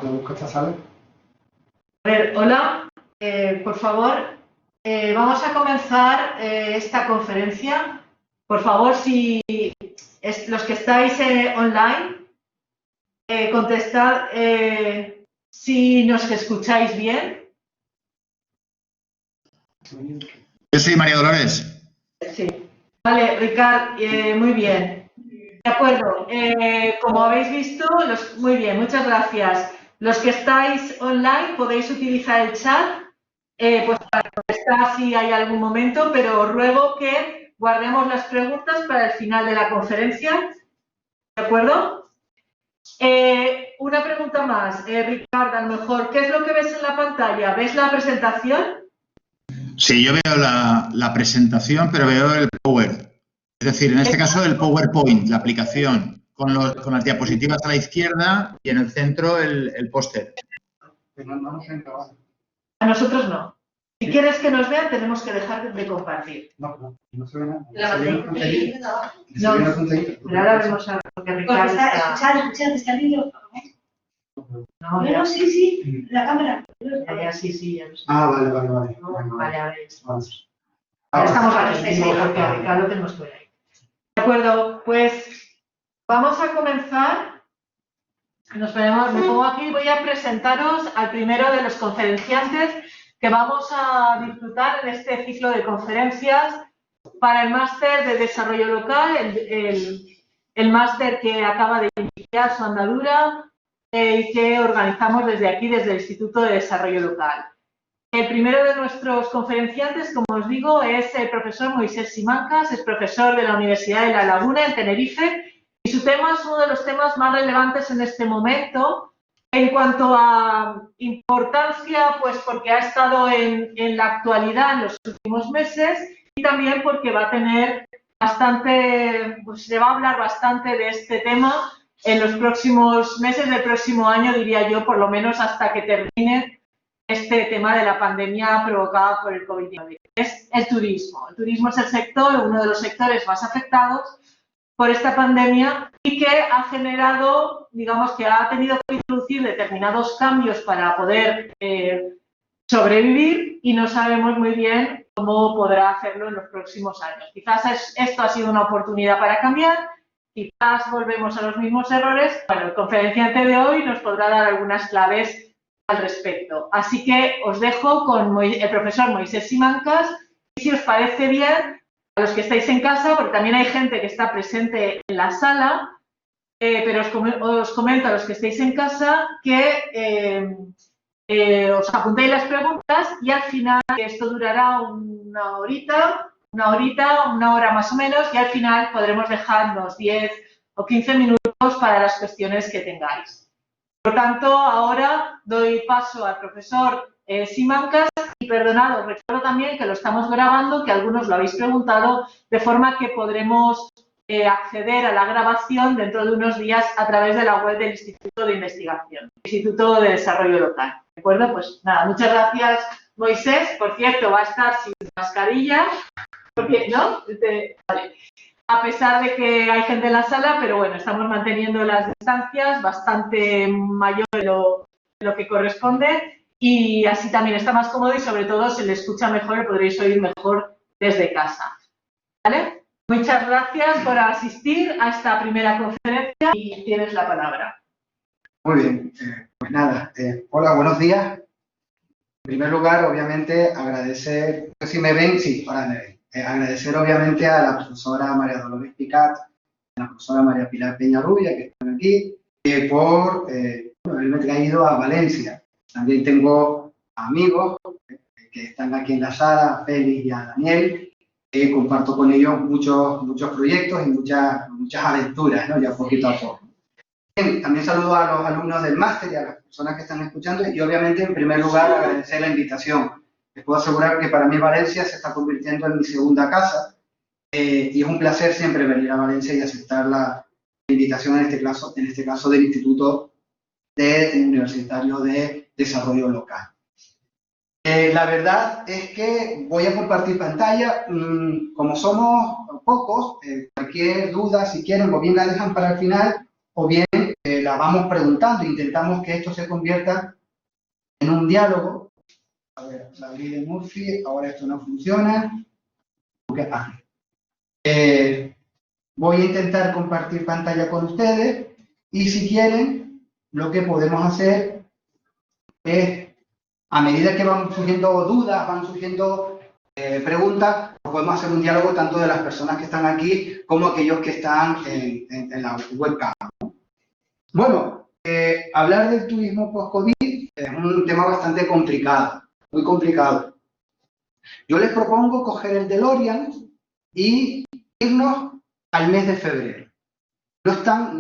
¿Le busco esta sala? A ver, hola, por favor, vamos a comenzar esta conferencia. Por favor, si los que estáis online, contestad si nos escucháis bien. Yo soy María Dolores. Sí. Vale, Ricard, muy bien. De acuerdo. Como habéis visto, muy bien, muchas gracias. Los que estáis online podéis utilizar el chat pues para contestar si hay algún momento, pero os ruego que guardemos las preguntas para el final de la conferencia. ¿De acuerdo? Una pregunta más, Ricardo, a lo mejor, ¿qué es lo que ves en la pantalla? ¿Ves la presentación? Sí, yo veo la presentación, pero veo el Power. Es decir, en este caso el PowerPoint, la aplicación, con las diapositivas a la izquierda y en el centro el póster. A nosotros no. Si quieres que nos vean, tenemos que dejar de compartir. No se ve nada. No, pero ahora vemos a porque Ricardo Escuchar, que está el vídeo. No, sí, la cámara. Ya, sí, ya lo sé. Vale. Vale, ahora estamos aquí, porque a Ricardo tenemos que ver ahí. De acuerdo, pues vamos a comenzar. Me pongo aquí, voy a presentaros al primero de los conferenciantes que vamos a disfrutar en este ciclo de conferencias para el máster de desarrollo local, el máster que acaba de iniciar su andadura y que organizamos desde aquí, desde el Instituto de Desarrollo Local. El primero de nuestros conferenciantes, como os digo, es el profesor Moisés Simancas, es profesor de la Universidad de La Laguna, en Tenerife, y su tema es uno de los temas más relevantes en este momento. En cuanto a importancia, pues porque ha estado en la actualidad en los últimos meses y también porque va a tener bastante, pues se va a hablar bastante de este tema en los próximos meses del próximo año, diría yo, por lo menos hasta que termine este tema de la pandemia provocada por el COVID-19. Es el turismo. El turismo es el sector, uno de los sectores más afectados por esta pandemia y que ha generado, digamos que ha tenido que introducir determinados cambios para poder sobrevivir y no sabemos muy bien cómo podrá hacerlo en los próximos años. Quizás esto ha sido una oportunidad para cambiar, quizás volvemos a los mismos errores. Bueno, el conferenciante de hoy nos podrá dar algunas claves al respecto. Así que os dejo con el profesor Moisés Simancas y si os parece bien, a los que estáis en casa, porque también hay gente que está presente en la sala, pero os comento a los que estáis en casa que os apuntéis las preguntas y al final, esto durará una hora más o menos, y al final podremos dejarnos 10 o 15 minutos para las cuestiones que tengáis. Por tanto, ahora doy paso al profesor Simancas y perdonad, os recuerdo también que lo estamos grabando, que algunos lo habéis preguntado, de forma que podremos acceder a la grabación dentro de unos días a través de la web del Instituto de Investigación, Instituto de Desarrollo Local. ¿De acuerdo? Pues nada, muchas gracias, Moisés. Por cierto, va a estar sin mascarilla, porque, ¿no? Vale. A pesar de que hay gente en la sala, pero bueno, estamos manteniendo las distancias bastante mayor de lo que corresponde y así también está más cómodo y sobre todo se le escucha mejor y podréis oír mejor desde casa. ¿Vale? Muchas gracias por asistir a esta primera conferencia y tienes la palabra. Muy bien, pues nada, hola, buenos días. En primer lugar, obviamente, agradecer, no sé si me ven, sí, ahora me ven. Agradecer obviamente a la profesora María Dolores Picat, a la profesora María Pilar Peñarrubia, que están aquí, por haberme traído a Valencia. También tengo amigos que están aquí en la sala, a Félix y a Daniel, que comparto con ellos muchos proyectos y muchas aventuras, ¿no? Ya poquito a poco. Bien, también saludo a los alumnos del máster y a las personas que están escuchando y obviamente en primer lugar agradecer la invitación. Les puedo asegurar que para mí Valencia se está convirtiendo en mi segunda casa y es un placer siempre venir a Valencia y aceptar la invitación en este caso del Instituto Universitario de Desarrollo Local. La verdad es que voy a compartir pantalla. Como somos pocos, cualquier duda, si quieren, o bien la dejan para el final o bien la vamos preguntando, intentamos que esto se convierta en un diálogo. A ver, la ley de Murphy, ahora esto no funciona. Voy a intentar compartir pantalla con ustedes y si quieren, lo que podemos hacer es, a medida que van surgiendo dudas, van surgiendo preguntas, pues podemos hacer un diálogo tanto de las personas que están aquí como aquellos que están en la webcam. Bueno, hablar del turismo post-COVID es un tema bastante complicado, muy complicado. Yo les propongo coger el DeLorean y irnos al mes de febrero. No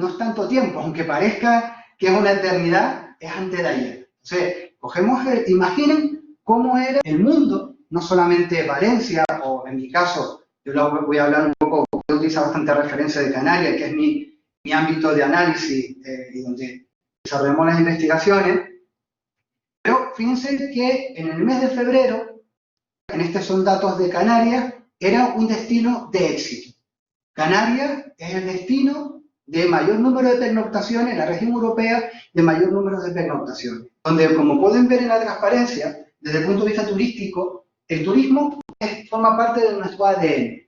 es tanto tiempo, aunque parezca que es una eternidad, es antes de ayer. Entonces, imaginen cómo era el mundo, no solamente Valencia, o en mi caso, yo voy a hablar un poco, yo utilizo bastante referencia de Canarias, que es mi ámbito de análisis y donde desarrollamos las investigaciones. Pero fíjense que en el mes de febrero, en estos son datos de Canarias, era un destino de éxito. Canarias es el destino de mayor número de pernoctaciones, la región europea de mayor número de pernoctaciones. Donde, como pueden ver en la transparencia, desde el punto de vista turístico, el turismo forma parte de nuestro ADN.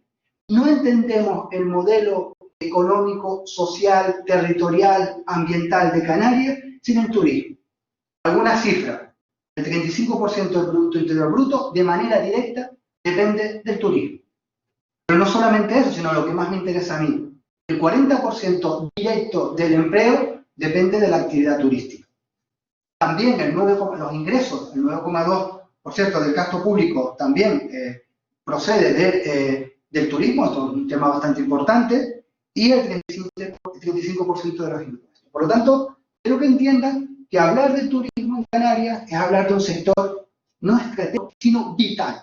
No entendemos el modelo económico, social, territorial, ambiental de Canarias sin el turismo. Algunas cifras, el 35% del Producto Interior Bruto, de manera directa, depende del turismo. Pero no solamente eso, sino lo que más me interesa a mí. El 40% directo del empleo depende de la actividad turística. También los ingresos, el 9,2% del gasto público también procede del turismo, esto es un tema bastante importante, y el 35% de los impuestos. Por lo tanto, quiero que entiendan que hablar del turismo en Canarias es hablar de un sector no estratégico, sino vital.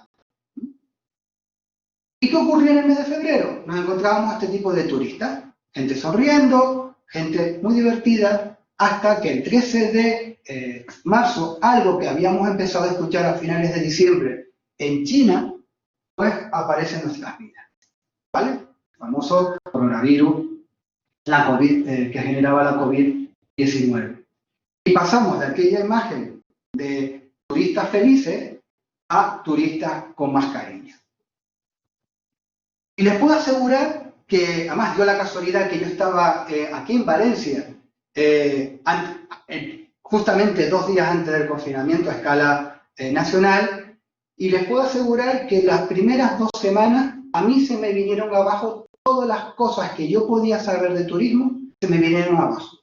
¿Y qué ocurrió en el mes de febrero? Nos encontrábamos a este tipo de turistas, gente sonriendo, gente muy divertida, hasta que el 13 de marzo, algo que habíamos empezado a escuchar a finales de diciembre en China, pues aparece en nuestras vidas, ¿vale? El famoso coronavirus, la COVID, que generaba la COVID-19. Y pasamos de aquella imagen de turistas felices a turistas con mascarilla. Y les puedo asegurar que, además dio la casualidad que yo estaba aquí en Valencia, justamente 2 días antes del confinamiento a escala nacional, y les puedo asegurar que las primeras 2 semanas a mí se me vinieron abajo todas las cosas que yo podía saber de turismo, se me vinieron abajo.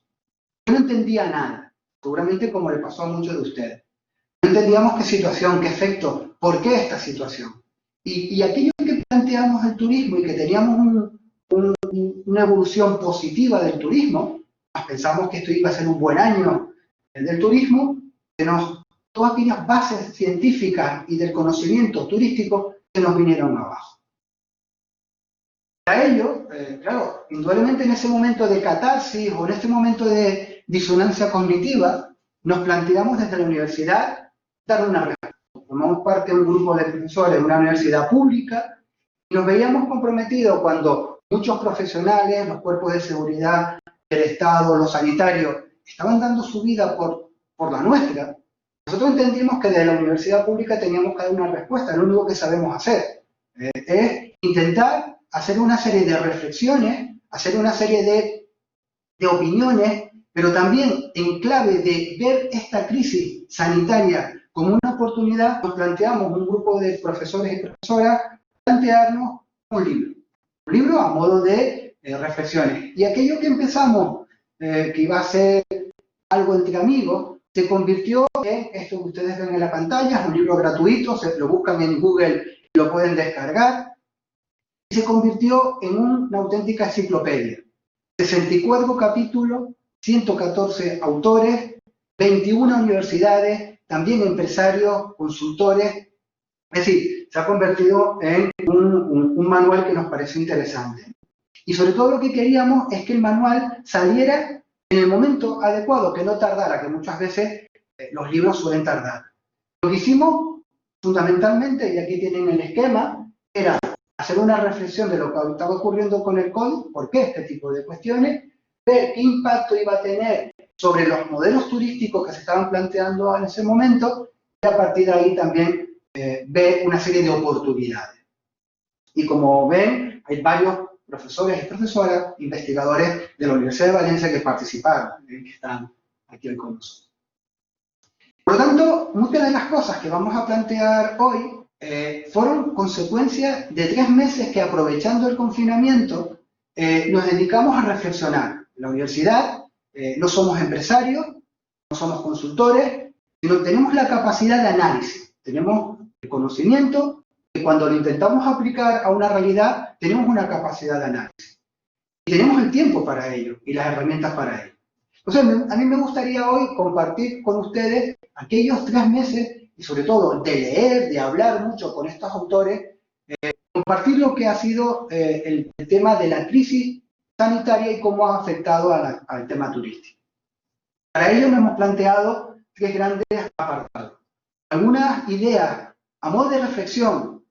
Yo no entendía nada, seguramente como le pasó a muchos de ustedes. No entendíamos qué situación, qué efecto, por qué esta situación. Y aquello que planteamos el turismo y que teníamos una evolución positiva del turismo, pensamos que esto iba a ser un buen año del turismo, todas aquellas bases científicas y del conocimiento turístico se nos vinieron abajo. Para ello, claro, indudablemente en ese momento de catarsis o en este momento de disonancia cognitiva, nos planteamos desde la universidad dar una respuesta. Formamos parte de un grupo de profesores de una universidad pública y nos veíamos comprometidos cuando muchos profesionales, los cuerpos de seguridad del Estado, los sanitarios, estaban dando su vida por la nuestra. Nosotros entendimos que desde la universidad pública teníamos que dar una respuesta, lo único que sabemos hacer es intentar hacer una serie de reflexiones, hacer una serie de opiniones, pero también en clave de ver esta crisis sanitaria como una oportunidad, nos planteamos un grupo de profesores y profesoras, plantearnos un libro a modo de reflexiones. Y aquello que empezamos, que iba a ser algo entre amigos, se convirtió en esto que ustedes ven en la pantalla, es un libro gratuito, lo buscan en Google y lo pueden descargar, y se convirtió en una auténtica enciclopedia. 64 capítulos, 114 autores, 21 universidades, también empresarios, consultores, es decir, se ha convertido en un manual que nos parece interesante. Y sobre todo lo que queríamos es que el manual saliera en el momento adecuado, que no tardara, que muchas veces los libros suelen tardar. Lo que hicimos fundamentalmente, y aquí tienen el esquema, era hacer una reflexión de lo que estaba ocurriendo con el COVID, por qué este tipo de cuestiones, ver qué impacto iba a tener sobre los modelos turísticos que se estaban planteando en ese momento, y a partir de ahí también ver una serie de oportunidades. Y como ven, hay varios profesores y profesoras, investigadores de la Universidad de Valencia que participaron, que están aquí con nosotros. Por lo tanto, muchas de las cosas que vamos a plantear hoy fueron consecuencias de 3 meses que, aprovechando el confinamiento, nos dedicamos a reflexionar. En la universidad no somos empresarios, no somos consultores, sino tenemos la capacidad de análisis, tenemos el conocimiento, que cuando lo intentamos aplicar a una realidad, tenemos una capacidad de análisis. Y tenemos el tiempo para ello y las herramientas para ello. Entonces, a mí me gustaría hoy compartir con ustedes aquellos 3 meses, y sobre todo de leer, de hablar mucho con estos autores, compartir lo que ha sido el tema de la crisis sanitaria y cómo ha afectado al tema turístico. Para ello nos hemos planteado 3 grandes apartados. Algunas ideas a modo de reflexión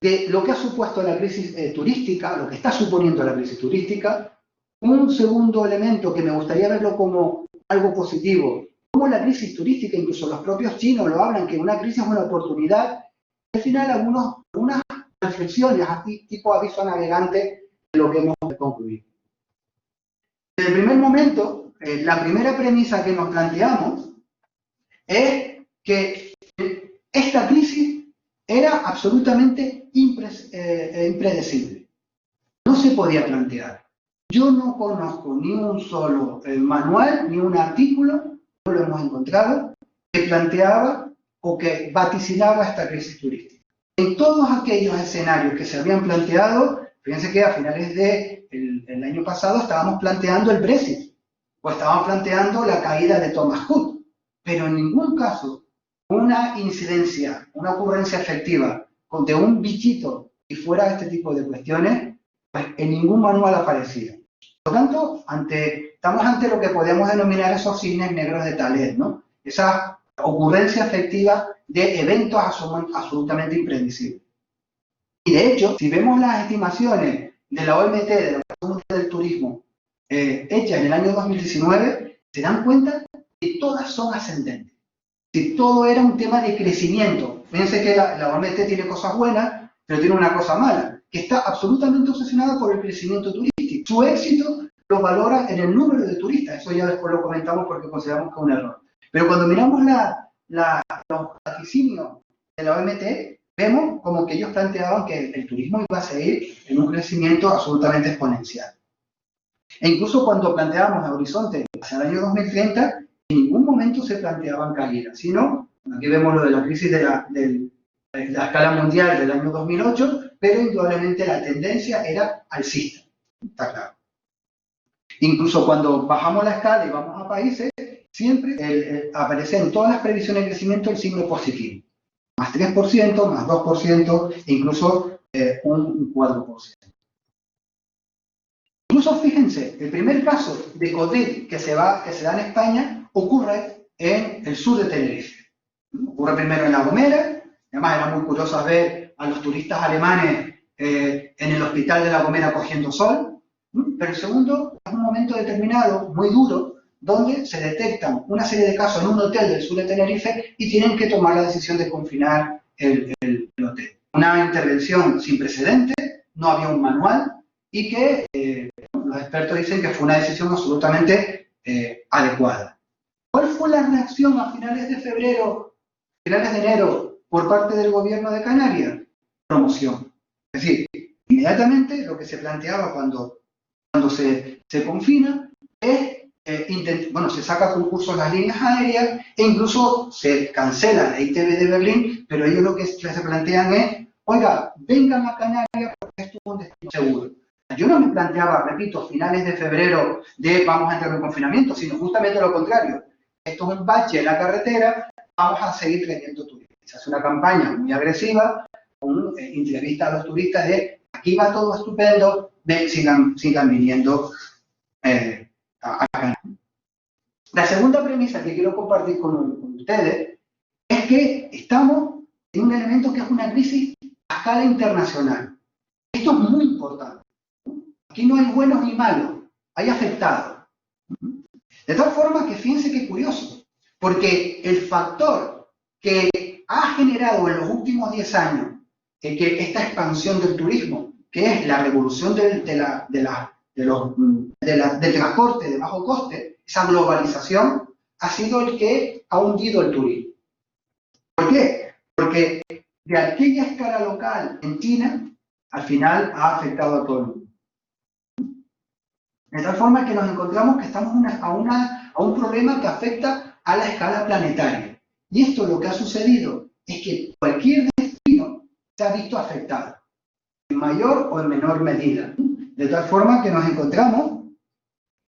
de lo que ha supuesto la crisis turística, lo que está suponiendo la crisis turística. Un segundo elemento que me gustaría verlo como algo positivo, como la crisis turística, incluso los propios chinos lo hablan, que una crisis es una oportunidad. Al final, algunas reflexiones, así, tipo aviso a navegante, de lo que hemos concluido. En el primer momento, la primera premisa que nos planteamos es que esta crisis era absolutamente impredecible. No se podía plantear. Yo no conozco ni un solo manual, ni un artículo, no lo hemos encontrado, que planteaba o que vaticinaba esta crisis turística. En todos aquellos escenarios que se habían planteado, fíjense que a finales del año pasado estábamos planteando el Brexit, o estábamos planteando la caída de Thomas Cook, pero en ningún caso una incidencia, una ocurrencia efectiva de un bichito y fuera este tipo de cuestiones, pues en ningún manual aparecía. Por lo tanto, estamos ante lo que podemos denominar esos cisnes negros de Taleb, ¿no? Esa ocurrencia efectiva de eventos absolutamente impredecibles. Y de hecho, si vemos las estimaciones de la OMT, de la Organización Mundial del Turismo, hechas en el año 2019, se dan cuenta que todas son ascendentes. Si todo era un tema de crecimiento. Fíjense que la OMT tiene cosas buenas, pero tiene una cosa mala, que está absolutamente obsesionada por el crecimiento turístico. Su éxito lo valora en el número de turistas, eso ya después lo comentamos porque consideramos que es un error. Pero cuando miramos los vaticinios de la OMT, vemos como que ellos planteaban que el turismo iba a seguir en un crecimiento absolutamente exponencial. E incluso cuando planteábamos el horizonte hacia el año 2030, en ningún momento se planteaban caídas, sino, aquí vemos lo de la crisis de la escala mundial del año 2008, pero indudablemente la tendencia era alcista, está claro. Incluso cuando bajamos la escala y vamos a países, siempre aparece en todas las previsiones de crecimiento el signo positivo. Más 3%, más 2%, e incluso un 4%. Incluso fíjense, el primer caso de COVID que se da en España ocurre en el sur de Tenerife. Ocurre primero en La Gomera, además era muy curioso ver a los turistas alemanes en el hospital de La Gomera cogiendo sol, pero el segundo es un momento determinado, muy duro, donde se detectan una serie de casos en un hotel del sur de Tenerife y tienen que tomar la decisión de confinar el hotel. Una intervención sin precedentes, no había un manual y que los expertos dicen que fue una decisión absolutamente adecuada. ¿Cuál fue la reacción a finales de enero, por parte del gobierno de Canarias? Promoción. Es decir, inmediatamente lo que se planteaba cuando se confina es, se saca concursos en las líneas aéreas e incluso se cancela la ITV de Berlín, pero ellos lo que se plantean es, oiga, vengan a Canarias porque esto es un destino seguro. Yo no me planteaba, repito, finales de febrero de vamos a entrar en confinamiento, sino justamente lo contrario. Esto es un bache en la carretera, vamos a seguir trayendo turistas. Se hace una campaña muy agresiva, con entrevistas a los turistas de aquí va todo estupendo, sigan viniendo a Canarias. La segunda premisa que quiero compartir con ustedes es que estamos en un elemento que es una crisis a escala internacional. Esto es muy importante. Aquí no hay buenos ni malos, hay afectados. De tal forma que fíjense qué curioso, porque el factor que ha generado en los últimos 10 años que esta expansión del turismo, que es la revolución del transporte de bajo coste, esa globalización, ha sido el que ha hundido el turismo. ¿Por qué? Porque de aquella escala local en China, al final ha afectado a todo el mundo. De tal forma que nos encontramos que estamos a un problema que afecta a la escala planetaria. Y esto lo que ha sucedido es que cualquier destino se ha visto afectado, en mayor o en menor medida. De tal forma que nos encontramos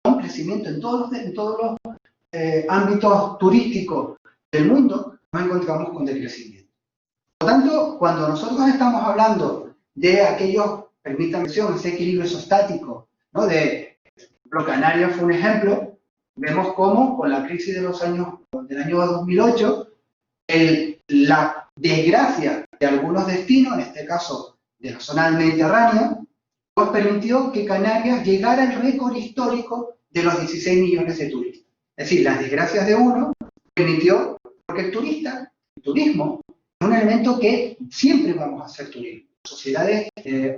con un crecimiento en todos los ámbitos turísticos del mundo, nos encontramos con decrecimiento. Por lo tanto, cuando nosotros estamos hablando de aquellos, permítanme mención, ese equilibrio isostático, ¿no? Canarias fue un ejemplo, vemos cómo con la crisis del año 2008, la desgracia de algunos destinos, en este caso de la zona del Mediterráneo, pues permitió que Canarias llegara al récord histórico de los 16 millones de turistas. Es decir, las desgracias de uno permitió, porque el turismo es un elemento que siempre vamos a hacer turismo. En sociedades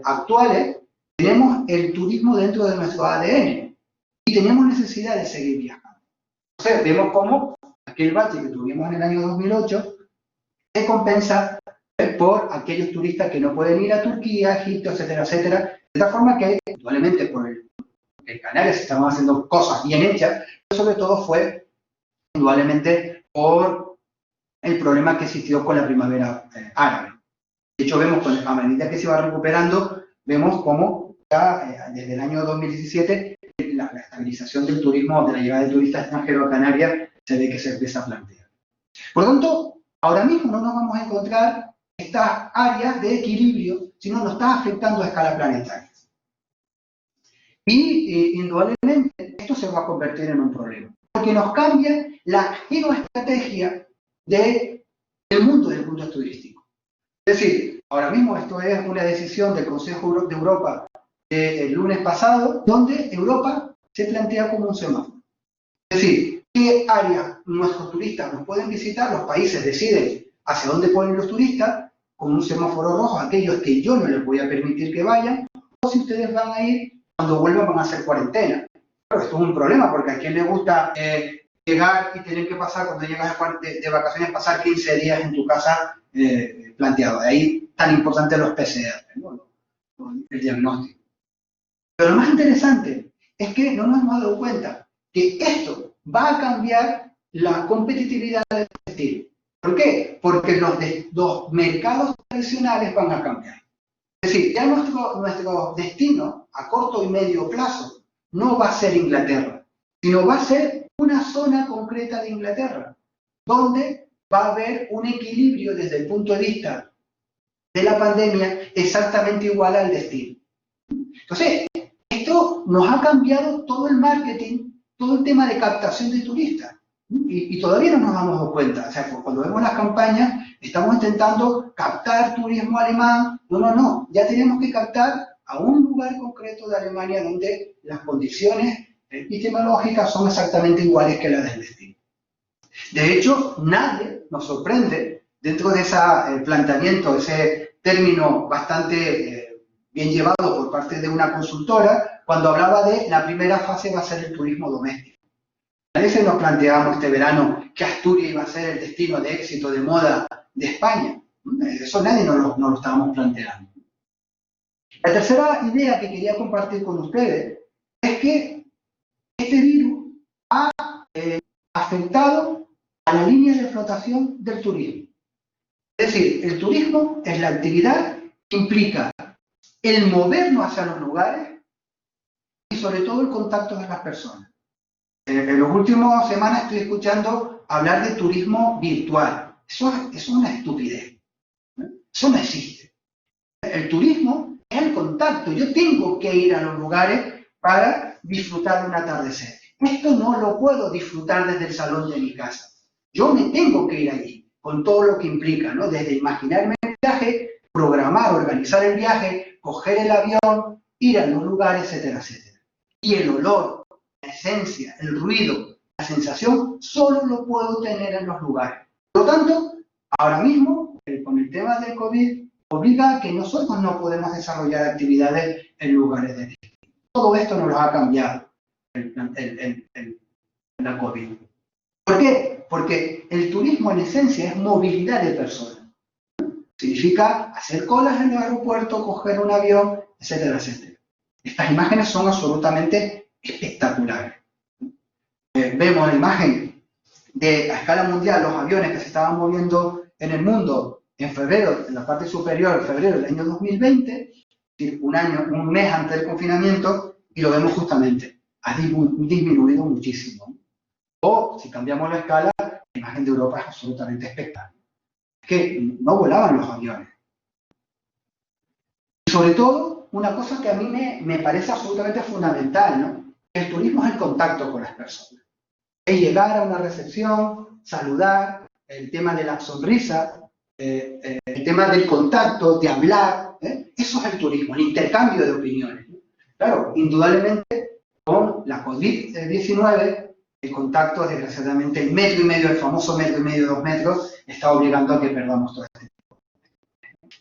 actuales tenemos el turismo dentro de nuestro ADN y tenemos necesidad de seguir viajando. Entonces vemos cómo aquel bache que tuvimos en el año 2008 se compensa por aquellos turistas que no pueden ir a Turquía, Egipto, etcétera, etcétera. De tal forma que, indudablemente, por el Canarias se estaban haciendo cosas bien hechas, pero sobre todo fue, indudablemente, por el problema que existió con la primavera árabe. De hecho, vemos que a medida que se va recuperando, vemos cómo ya desde el año 2017 la estabilización del turismo, de la llegada de turistas extranjeros a Canarias, se ve que se empieza a plantear. Por lo tanto, ahora mismo no nos vamos a encontrar estas áreas de equilibrio, sino nos está afectando a escala planetaria. Y indudablemente esto se va a convertir en un problema, porque nos cambia la geoestrategia del mundo turístico. Es decir, ahora mismo esto es una decisión del Consejo de Europa del lunes pasado, donde Europa se plantea como un semáforo. Es decir, qué áreas nuestros turistas nos pueden visitar, los países deciden hacia dónde pueden ir los turistas, con un semáforo rojo, aquellos que yo no les voy a permitir que vayan, o si ustedes van a ir, cuando vuelvan van a hacer cuarentena. Pero esto es un problema, porque a quién le gusta llegar y tener que pasar, cuando llegas de vacaciones, pasar 15 días en tu casa planteado. De ahí tan importante los PCR, ¿no? El diagnóstico. Pero lo más interesante es que no nos hemos dado cuenta que esto va a cambiar la competitividad del destino. ¿Por qué? Porque los mercados tradicionales van a cambiar. Es decir, ya nuestro destino a corto y medio plazo no va a ser Inglaterra, sino va a ser una zona concreta de Inglaterra, donde va a haber un equilibrio desde el punto de vista de la pandemia exactamente igual al destino. Entonces, esto nos ha cambiado todo el marketing, todo el tema de captación de turistas. Y todavía no nos hemos dado cuenta. O sea, cuando vemos las campañas, estamos intentando captar turismo alemán. No. Ya tenemos que captar a un lugar concreto de Alemania donde las condiciones epidemiológicas son exactamente iguales que las del destino. De hecho, nadie nos sorprende dentro de ese planteamiento, ese término bastante bien llevado por parte de una consultora, cuando hablaba de la primera fase va a ser el turismo doméstico. A veces nos planteábamos este verano que Asturias iba a ser el destino de éxito de moda de España. Eso nadie nos lo estábamos planteando. La tercera idea que quería compartir con ustedes es que este virus ha afectado a la línea de flotación del turismo. Es decir, el turismo es la actividad que implica el movernos hacia los lugares y sobre todo el contacto de las personas. En las últimas semanas estoy escuchando hablar de turismo virtual. Eso es una estupidez. Eso no existe. El turismo es el contacto. Yo tengo que ir a los lugares para disfrutar de un atardecer. Esto no lo puedo disfrutar desde el salón de mi casa. Yo me tengo que ir allí, con todo lo que implica, ¿no? Desde imaginarme el viaje, programar, organizar el viaje, coger el avión, ir a los lugares, etcétera, etcétera. Y el olor, la esencia, el ruido la sensación solo lo puedo tener en los lugares. Por lo tanto, ahora mismo, con el tema del COVID, obliga a que nosotros no podemos desarrollar actividades en lugares de destino. Todo esto nos lo ha cambiado la COVID. ¿Por qué? Porque el turismo en esencia es movilidad de personas. Significa hacer colas en el aeropuerto, coger un avión, etcétera, etcétera. Estas imágenes son absolutamente espectaculares. Vemos la imagen de a escala mundial los aviones que se estaban moviendo en el mundo en febrero, en la parte superior, febrero del año 2020, un mes antes del confinamiento, y lo vemos justamente. Ha disminuido muchísimo. O, si cambiamos la escala, la imagen de Europa es absolutamente espectacular. Es que no volaban los aviones. Y sobre todo, una cosa que a mí me parece absolutamente fundamental, ¿no? El turismo es el contacto con las personas. Es llegar a una recepción, saludar, el tema de la sonrisa, el tema del contacto, de hablar, eso es el turismo, el intercambio de opiniones. Claro, indudablemente, con la COVID-19, el contacto, desgraciadamente, el metro y medio, el famoso metro y medio, 2 metros, está obligando a que perdamos todo este tiempo.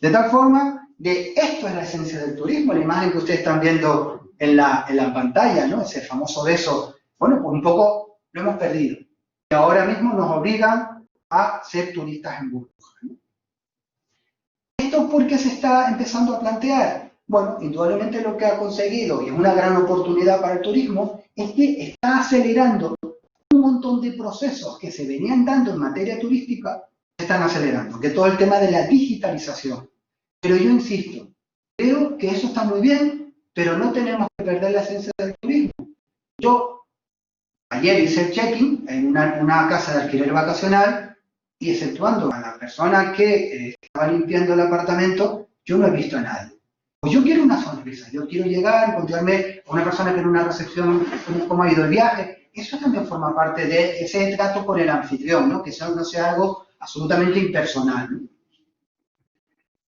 De tal forma, esto es la esencia del turismo, la imagen que ustedes están viendo en la pantalla, ¿no? Ese famoso beso. Bueno, pues un poco lo hemos perdido. Y ahora mismo nos obligan a ser turistas en burbuja, ¿no? ¿Esto por qué se está empezando a plantear? Bueno, indudablemente lo que ha conseguido, y es una gran oportunidad para el turismo, es que está acelerando un montón de procesos que se venían dando en materia turística, se están acelerando, que todo el tema de la digitalización. Pero yo insisto, creo que eso está muy bien, pero no tenemos que perder la esencia del turismo. Yo ayer hice el check-in en una casa de alquiler vacacional y exceptuando a la persona que estaba limpiando el apartamento, yo no he visto a nadie. Pues yo quiero una sonrisa, yo quiero llegar, encontrarme con una persona que en una recepción, cómo ha ido el viaje. Eso también forma parte de ese trato con el anfitrión, ¿no? Que eso no sea algo absolutamente impersonal, ¿no?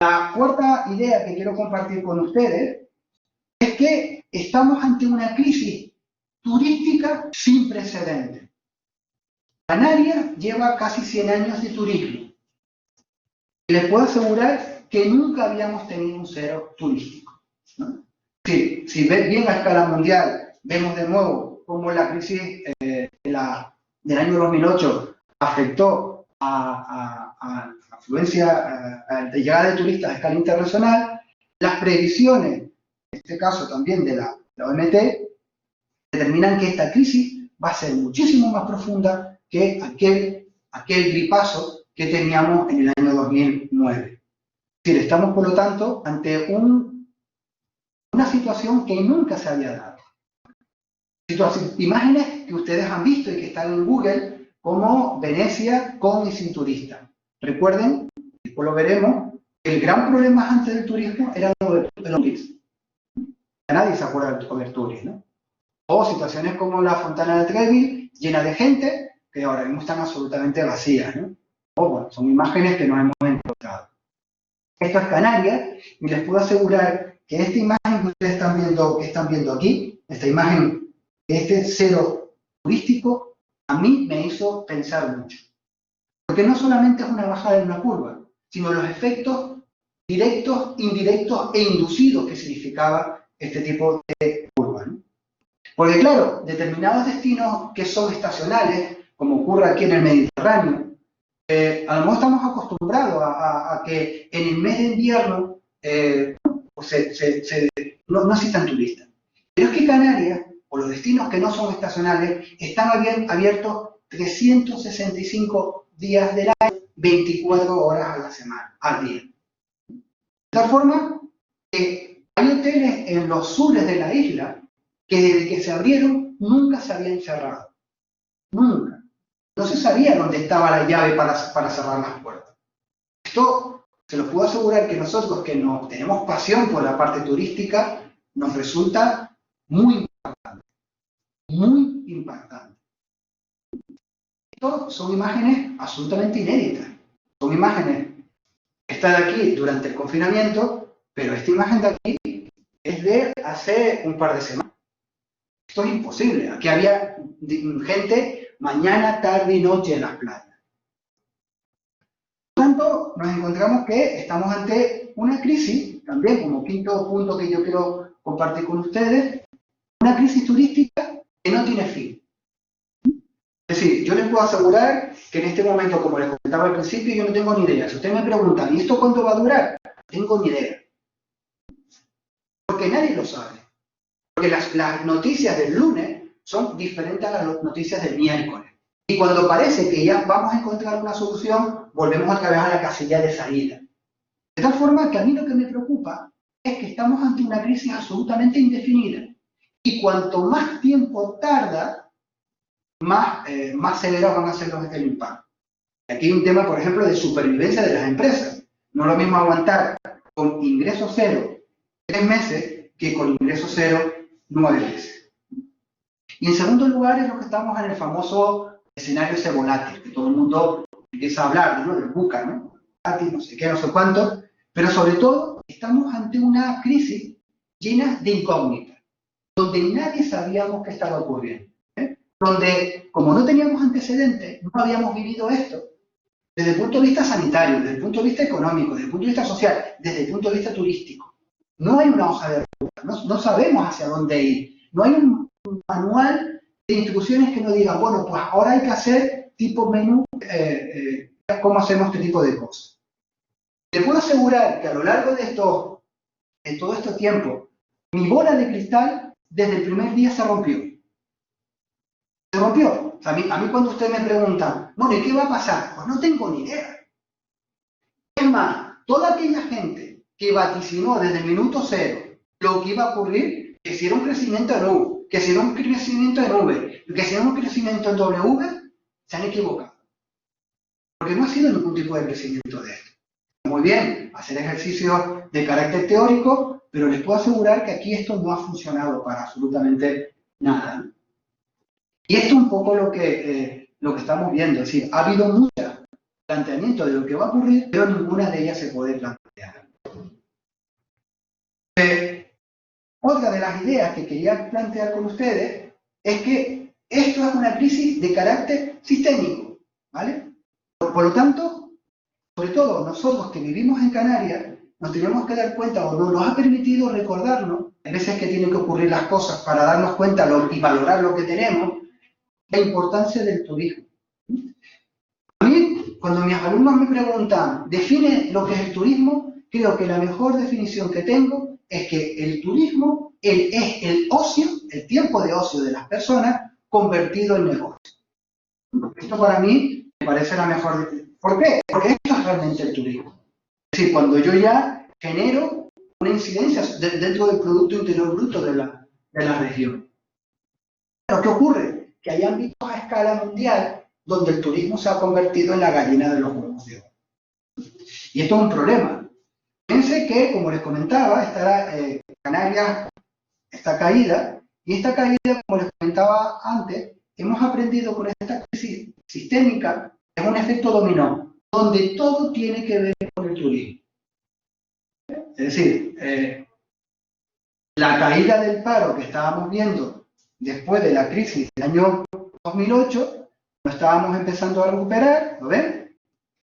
La cuarta idea que quiero compartir con ustedes es que estamos ante una crisis turística sin precedentes. Canarias lleva casi 100 años de turismo. Les puedo asegurar que nunca habíamos tenido un cero turístico, ¿no? Si ven bien a escala mundial, vemos de nuevo cómo la crisis del año 2008 afectó a la afluencia, de llegada de turistas a escala internacional. Las previsiones, en este caso también de la OMT, determinan que esta crisis va a ser muchísimo más profunda que aquel gripazo que teníamos en el año 2009. Es decir, estamos, por lo tanto, ante una situación que nunca se había dado. Imágenes que ustedes han visto y que están en Google, como Venecia con y sin turistas. Recuerden, después lo veremos, el gran problema antes del turismo era los tours. Nadie se acuerda del overtourism, ¿no? O situaciones como la Fontana de Trevi, llena de gente, que ahora mismo están absolutamente vacías, ¿no? O bueno, son imágenes que nos hemos encontrado. Esto es Canarias, y les puedo asegurar que esta imagen que ustedes están viendo aquí, esta imagen, este cero turístico, a mí me hizo pensar mucho. Porque no solamente es una bajada en una curva, sino los efectos directos, indirectos e inducidos que significaba este tipo de curva, ¿no? Porque claro, determinados destinos que son estacionales, como ocurre aquí en el Mediterráneo, a lo mejor estamos acostumbrados a que en el mes de invierno no existan turistas. Pero es que Canarias, o los destinos que no son estacionales, están abiertos 365 días del año, 24 horas a la semana, al día. De tal forma que hay hoteles en los sures de la isla que desde que se abrieron nunca se habían cerrado. Nunca. No se sabía dónde estaba la llave para cerrar las puertas. Esto se los puedo asegurar que nosotros que no tenemos pasión por la parte turística, nos resulta muy impactante. Muy impactante. Esto son imágenes absolutamente inéditas. Son imágenes que están aquí durante el confinamiento, pero esta imagen de aquí es de hace un par de semanas. Esto es imposible. Aquí había gente mañana, tarde y noche en las playas. Por tanto, nos encontramos que estamos ante una crisis, también como quinto punto que yo quiero compartir con ustedes, una crisis turística que no tiene fin. Es decir, yo les puedo asegurar que en este momento, como les comentaba al principio, yo no tengo ni idea. Si ustedes me preguntan, ¿y esto cuánto va a durar? No tengo ni idea. Porque nadie lo sabe. Porque las noticias del lunes son diferentes a las noticias del miércoles. Y cuando parece que ya vamos a encontrar una solución, volvemos otra vez a la casilla de salida. De tal forma que a mí lo que me preocupa es que estamos ante una crisis absolutamente indefinida. Y cuanto más tiempo tarda, más severos van a ser los del impacto. Aquí hay un tema, por ejemplo, de supervivencia de las empresas. No es lo mismo aguantar con ingreso cero 3 meses que con ingreso cero 9 meses. Y en segundo lugar es lo que estamos en el famoso escenario ese volátil, que todo el mundo empieza a hablar, ¿no? Del VUCA, ¿no? No sé qué, no sé cuánto, pero sobre todo estamos ante una crisis llena de incógnitas, donde nadie sabíamos qué estaba ocurriendo. Donde, como no teníamos antecedentes, no habíamos vivido esto, desde el punto de vista sanitario, desde el punto de vista económico, desde el punto de vista social, desde el punto de vista turístico. No hay una hoja de ruta, no sabemos hacia dónde ir, no hay un manual de instrucciones que nos digan, bueno, pues ahora hay que hacer tipo menú, cómo hacemos este tipo de cosas. Les puedo asegurar que a lo largo de todo este tiempo, mi bola de cristal desde el primer día se rompió. Se rompió. O sea, a mí cuando ustedes me preguntan, bueno, ¿y qué va a pasar? Pues no tengo ni idea. Es más, toda aquella gente que vaticinó desde el minuto cero lo que iba a ocurrir, que si era un crecimiento en U, que si era un crecimiento en V, que si era un crecimiento en W, se han equivocado. Porque no ha sido ningún tipo de crecimiento de esto. Muy bien, hacer ejercicios de carácter teórico, pero les puedo asegurar que aquí esto no ha funcionado para absolutamente nada. Y esto es un poco lo que estamos viendo, es decir, ha habido muchos planteamientos de lo que va a ocurrir, pero ninguna de ellas se puede plantear. Otra de las ideas que quería plantear con ustedes es que esto es una crisis de carácter sistémico, ¿vale? Por lo tanto, sobre todo nosotros que vivimos en Canarias, nos tenemos que dar cuenta, o nos ha permitido recordarnos, a veces que tienen que ocurrir las cosas para darnos cuenta y valorar lo que tenemos, la importancia del turismo. A mí, cuando mis alumnos me preguntan, define lo que es el turismo, creo que la mejor definición que tengo es que el turismo es el ocio, el tiempo de ocio de las personas convertido en negocio. Esto para mí me parece la mejor definición. ¿Por qué? Porque esto es realmente el turismo. Es decir, cuando yo ya genero una incidencia dentro del Producto Interior Bruto de la región. ¿Pero qué ocurre? Que hay ámbitos a escala mundial donde el turismo se ha convertido en la gallina de los huevos de oro. Y esto es un problema. Fíjense que, como les comentaba, Canarias está caída, y esta caída, como les comentaba antes, hemos aprendido con esta crisis sistémica, es un efecto dominó, donde todo tiene que ver con el turismo. Es decir, la caída del paro que estábamos viendo después de la crisis del año 2008, lo estábamos empezando a recuperar, ¿lo ven?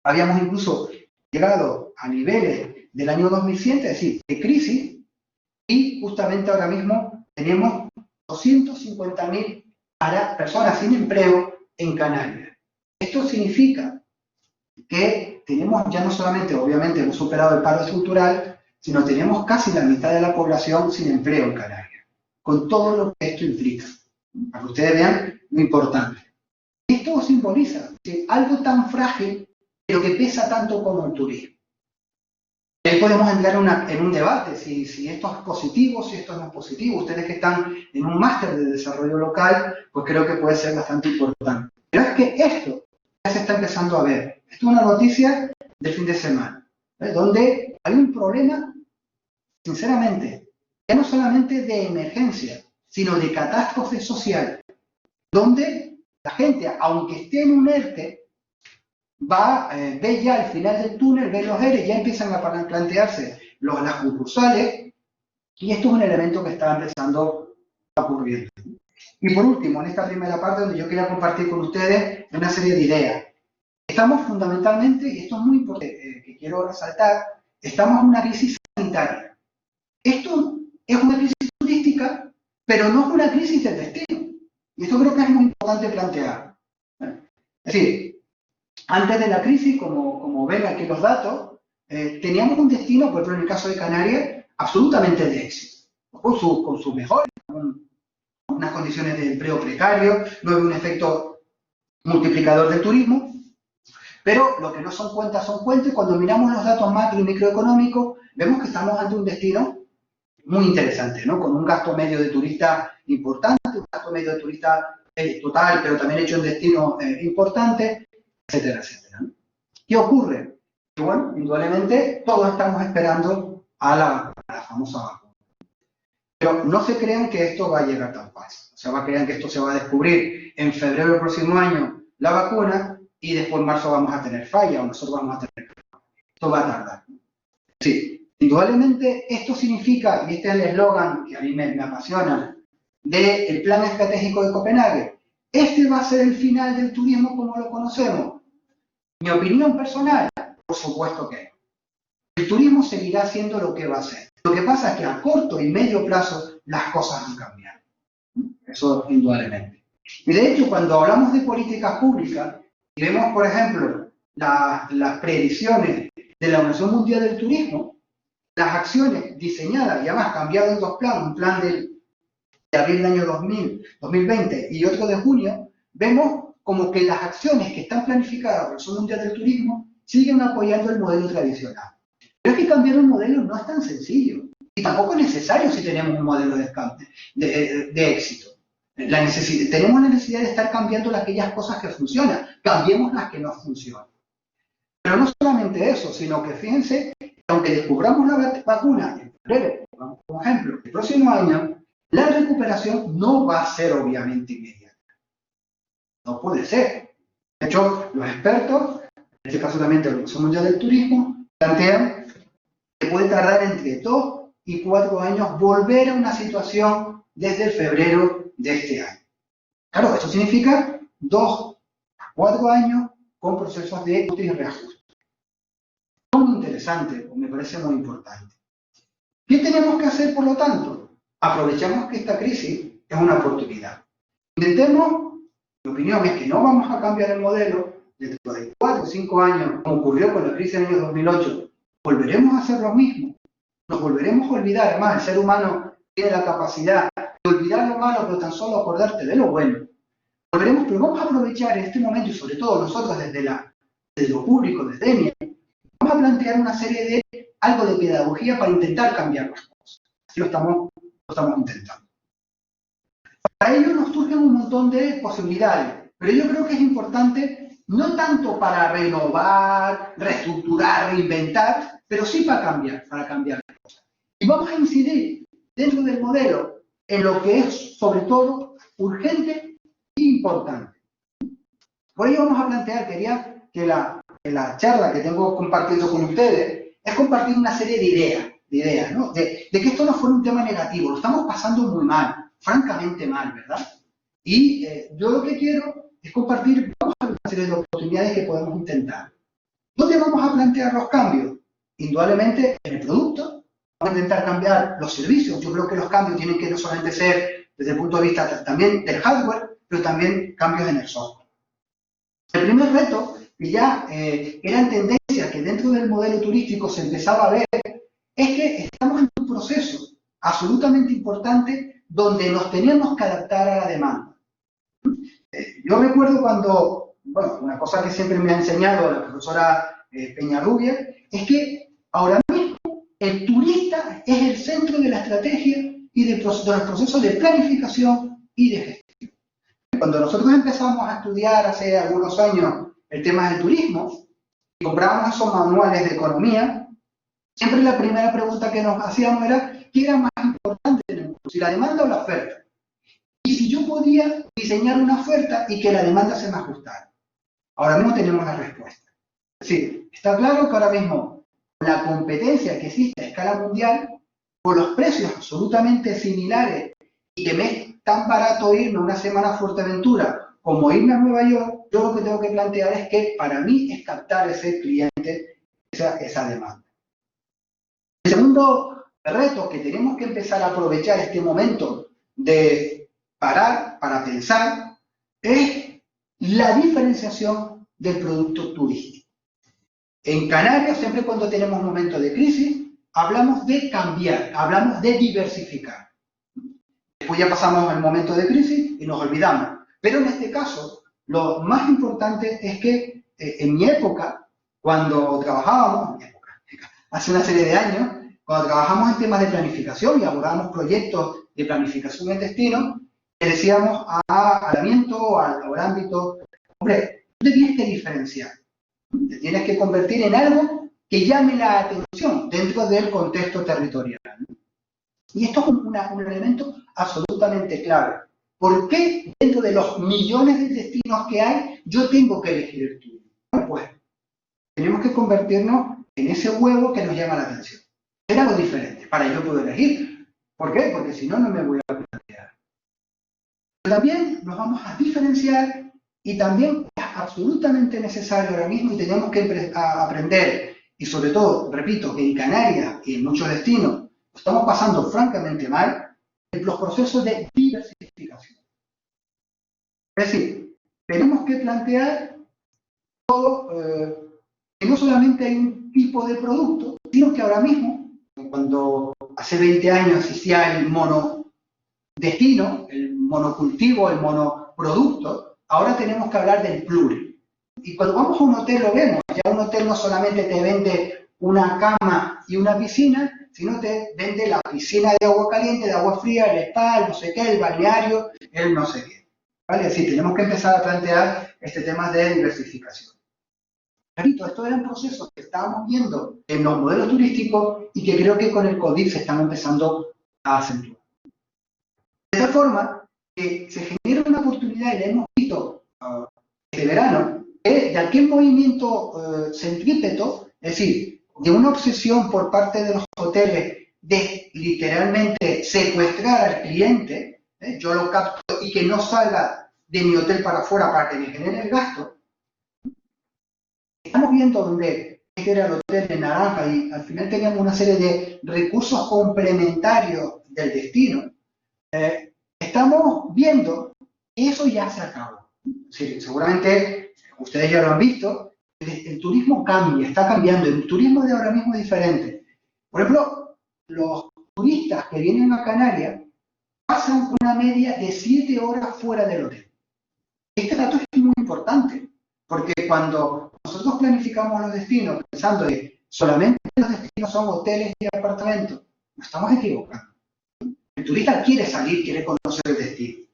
Habíamos incluso llegado a niveles del año 2100, es decir, de crisis, y justamente ahora mismo tenemos 250.000 personas sin empleo en Canarias. Esto significa que tenemos ya no solamente, obviamente, hemos superado el paro estructural, sino tenemos casi la mitad de la población sin empleo en Canarias, con todo lo que esto implica, para que ustedes vean lo importante. Esto simboliza que algo tan frágil, pero que pesa tanto como el turismo. Ahí podemos entrar en un debate, si esto es positivo, si esto no es positivo. Ustedes que están en un máster de desarrollo local, pues creo que puede ser bastante importante. Pero es que esto ya se está empezando a ver. Esto es una noticia del fin de semana, donde hay un problema, sinceramente, ya no solamente de emergencia, sino de catástrofe social, donde la gente, aunque esté en un ERTE, ve ya el final del túnel, ve los ERE, ya empiezan a plantearse las concursales, y esto es un elemento que está empezando a ocurrir. Y por último, en esta primera parte donde yo quería compartir con ustedes una serie de ideas. Estamos fundamentalmente, y esto es muy importante, que quiero resaltar, estamos en una crisis sanitaria. Esto es una crisis turística, pero no es una crisis del destino. Y esto creo que es muy importante plantear. Es decir, antes de la crisis, como ven aquí los datos, teníamos un destino, por ejemplo en el caso de Canarias, absolutamente de éxito, con sus mejores, con unas condiciones de empleo precario, no hay un efecto multiplicador del turismo, pero lo que no son cuentas, y cuando miramos los datos macro y microeconómicos, vemos que estamos ante un destino muy interesante, ¿no? Con un gasto medio de turista importante, un gasto medio de turista total, pero también hecho en destino importante, etcétera, etcétera, ¿no? ¿Qué ocurre? Que, bueno, indudablemente todos estamos esperando a la famosa vacuna. Pero no se crean que esto va a llegar tan fácil. O sea, crean que esto se va a descubrir en febrero del próximo año la vacuna y después en marzo vamos a tener falla o nosotros vamos a tener falla. Esto va a tardar. Sí, indudablemente esto significa, y este es el eslogan que a mí me apasiona, del Plan Estratégico de Copenhague. ¿Este va a ser el final del turismo como lo conocemos? Mi opinión personal, por supuesto que no. El turismo seguirá siendo lo que va a ser. Lo que pasa es que a corto y medio plazo las cosas han cambiado. Eso indudablemente. Y de hecho, cuando hablamos de políticas públicas y vemos, por ejemplo, las previsiones de la Organización Mundial del Turismo, las acciones diseñadas y además cambiado en dos planos, un plan de abril del año 2020 y otro de junio, vemos como que las acciones que están planificadas por la Organización Mundial del Turismo siguen apoyando el modelo tradicional. Pero es que cambiar un modelo no es tan sencillo y tampoco es necesario si tenemos un modelo de éxito. Tenemos la necesidad de estar cambiando aquellas cosas que funcionan, cambiemos las que no funcionan. Pero no solamente eso, sino que fíjense, aunque descubramos la vacuna en febrero, como ejemplo, el próximo año, la recuperación no va a ser obviamente inmediata. No puede ser. De hecho, los expertos, en este caso también de la Organización Mundial del Turismo, plantean que puede tardar entre 2 y 4 años volver a una situación desde el febrero de este año. Claro, esto significa 2 a 4 años con procesos de ajuste y reajuste. Es muy interesante, me parece muy importante. ¿Qué tenemos que hacer, por lo tanto? Aprovechemos que esta crisis es una oportunidad. Intentemos, mi opinión es que no vamos a cambiar el modelo dentro de 4 o 5 años, como ocurrió con la crisis del año 2008, volveremos a hacer lo mismo. Nos volveremos a olvidar, además el ser humano tiene la capacidad de olvidar lo malo, pero tan solo acordarte de lo bueno. Volveremos, pero vamos a aprovechar este momento y sobre todo nosotros desde lo público, desde EMIA, vamos a plantear una serie de algo de pedagogía para intentar cambiar las cosas. Así lo estamos intentando. Para ello nos surgen un montón de posibilidades, pero yo creo que es importante no tanto para renovar, reestructurar, reinventar, pero sí para cambiar las cosas. Y vamos a incidir dentro del modelo en lo que es sobre todo urgente e importante. Por ello vamos a plantear, quería que la charla que tengo compartiendo con ustedes es compartir una serie de ideas, ¿no? De que esto no fuera un tema negativo, lo estamos pasando muy mal, francamente mal, ¿verdad? Y yo lo que quiero es compartir, vamos a ver una serie de oportunidades que podemos intentar. ¿Dónde vamos a plantear los cambios? Indudablemente en el producto, vamos a intentar cambiar los servicios. Yo creo que los cambios tienen que no solamente ser desde el punto de vista también del hardware, pero también cambios en el software. El primer reto, que ya eran tendencias que dentro del modelo turístico se empezaba a ver, es que estamos en un proceso absolutamente importante donde nos teníamos que adaptar a la demanda. Yo recuerdo cuando, bueno, una cosa que siempre me ha enseñado la profesora Peñarrubia, es que ahora mismo el turista es el centro de la estrategia y de los procesos de planificación y de gestión. Cuando nosotros empezamos a estudiar hace algunos años el tema del turismo y comprábamos esos manuales de economía, siempre la primera pregunta que nos hacíamos era ¿qué era más importante en el mundo? Si la demanda o la oferta. Y si yo podía diseñar una oferta y que la demanda se me ajustara. Ahora mismo tenemos la respuesta. Es decir, está claro que ahora mismo la competencia que existe a escala mundial, por los precios absolutamente similares y que me es tan barato irme una semana a Fuerteventura como irme a Nueva York, yo lo que tengo que plantear es que para mí es captar ese cliente, esa demanda. El segundo reto que tenemos que empezar a aprovechar este momento de parar para pensar es la diferenciación del producto turístico. En Canarias, siempre cuando tenemos momentos de crisis, hablamos de cambiar, hablamos de diversificar. Después ya pasamos el momento de crisis y nos olvidamos. Pero en este caso, lo más importante es que en mi época, cuando trabajábamos, hace una serie de años, cuando trabajamos en temas de planificación y abordábamos proyectos de planificación en destino, le decíamos al ayuntamiento, al ámbito, hombre, tú te tienes que diferenciar, te tienes que convertir en algo que llame la atención dentro del contexto territorial. Y esto es un elemento absolutamente clave. ¿Por qué dentro de los millones de destinos que hay, yo tengo que elegir el tuyo? Bueno, pues tenemos que convertirnos en ese huevo que nos llama la atención. Es algo diferente para yo poder elegir. ¿Por qué? Porque si no, no me voy a plantear. Pero también nos vamos a diferenciar y también es absolutamente necesario ahora mismo y tenemos que aprender, y sobre todo, repito, que en Canarias y en muchos destinos estamos pasando francamente mal, los procesos de diversificación. Es decir, tenemos que plantear todo, que no solamente hay un tipo de producto, sino que ahora mismo, cuando hace 20 años existía el monodestino, el monocultivo, el monoproducto, ahora tenemos que hablar del plural. Y cuando vamos a un hotel lo vemos, ya un hotel no solamente te vende una cama y una piscina, sino te vende la piscina de agua caliente, de agua fría, el spa, el no sé qué, el balneario, el no sé qué. ¿Vale? Es decir, tenemos que empezar a plantear este tema de diversificación. Repito, estos eran procesos que estábamos viendo en los modelos turísticos y que creo que con el COVID se están empezando a acentuar. De tal forma que se genera una oportunidad, y la hemos visto este verano, de aquel movimiento centrípeto, es decir, de una obsesión por parte de los hoteles de literalmente secuestrar al cliente, yo lo capto y que no salga de mi hotel para afuera para que me genere el gasto. Estamos viendo donde este era el hotel de naranja y al final teníamos una serie de recursos complementarios del destino. Estamos viendo que eso ya se acabó. Sí, seguramente ustedes ya lo han visto. El turismo cambia, está cambiando. El turismo de ahora mismo es diferente. Por ejemplo, los turistas que vienen a Canarias pasan una media de 7 horas fuera del hotel. Este dato es muy importante, porque cuando nosotros planificamos los destinos pensando que solamente los destinos son hoteles y apartamentos, nos estamos equivocando. El turista quiere salir, quiere conocer el destino.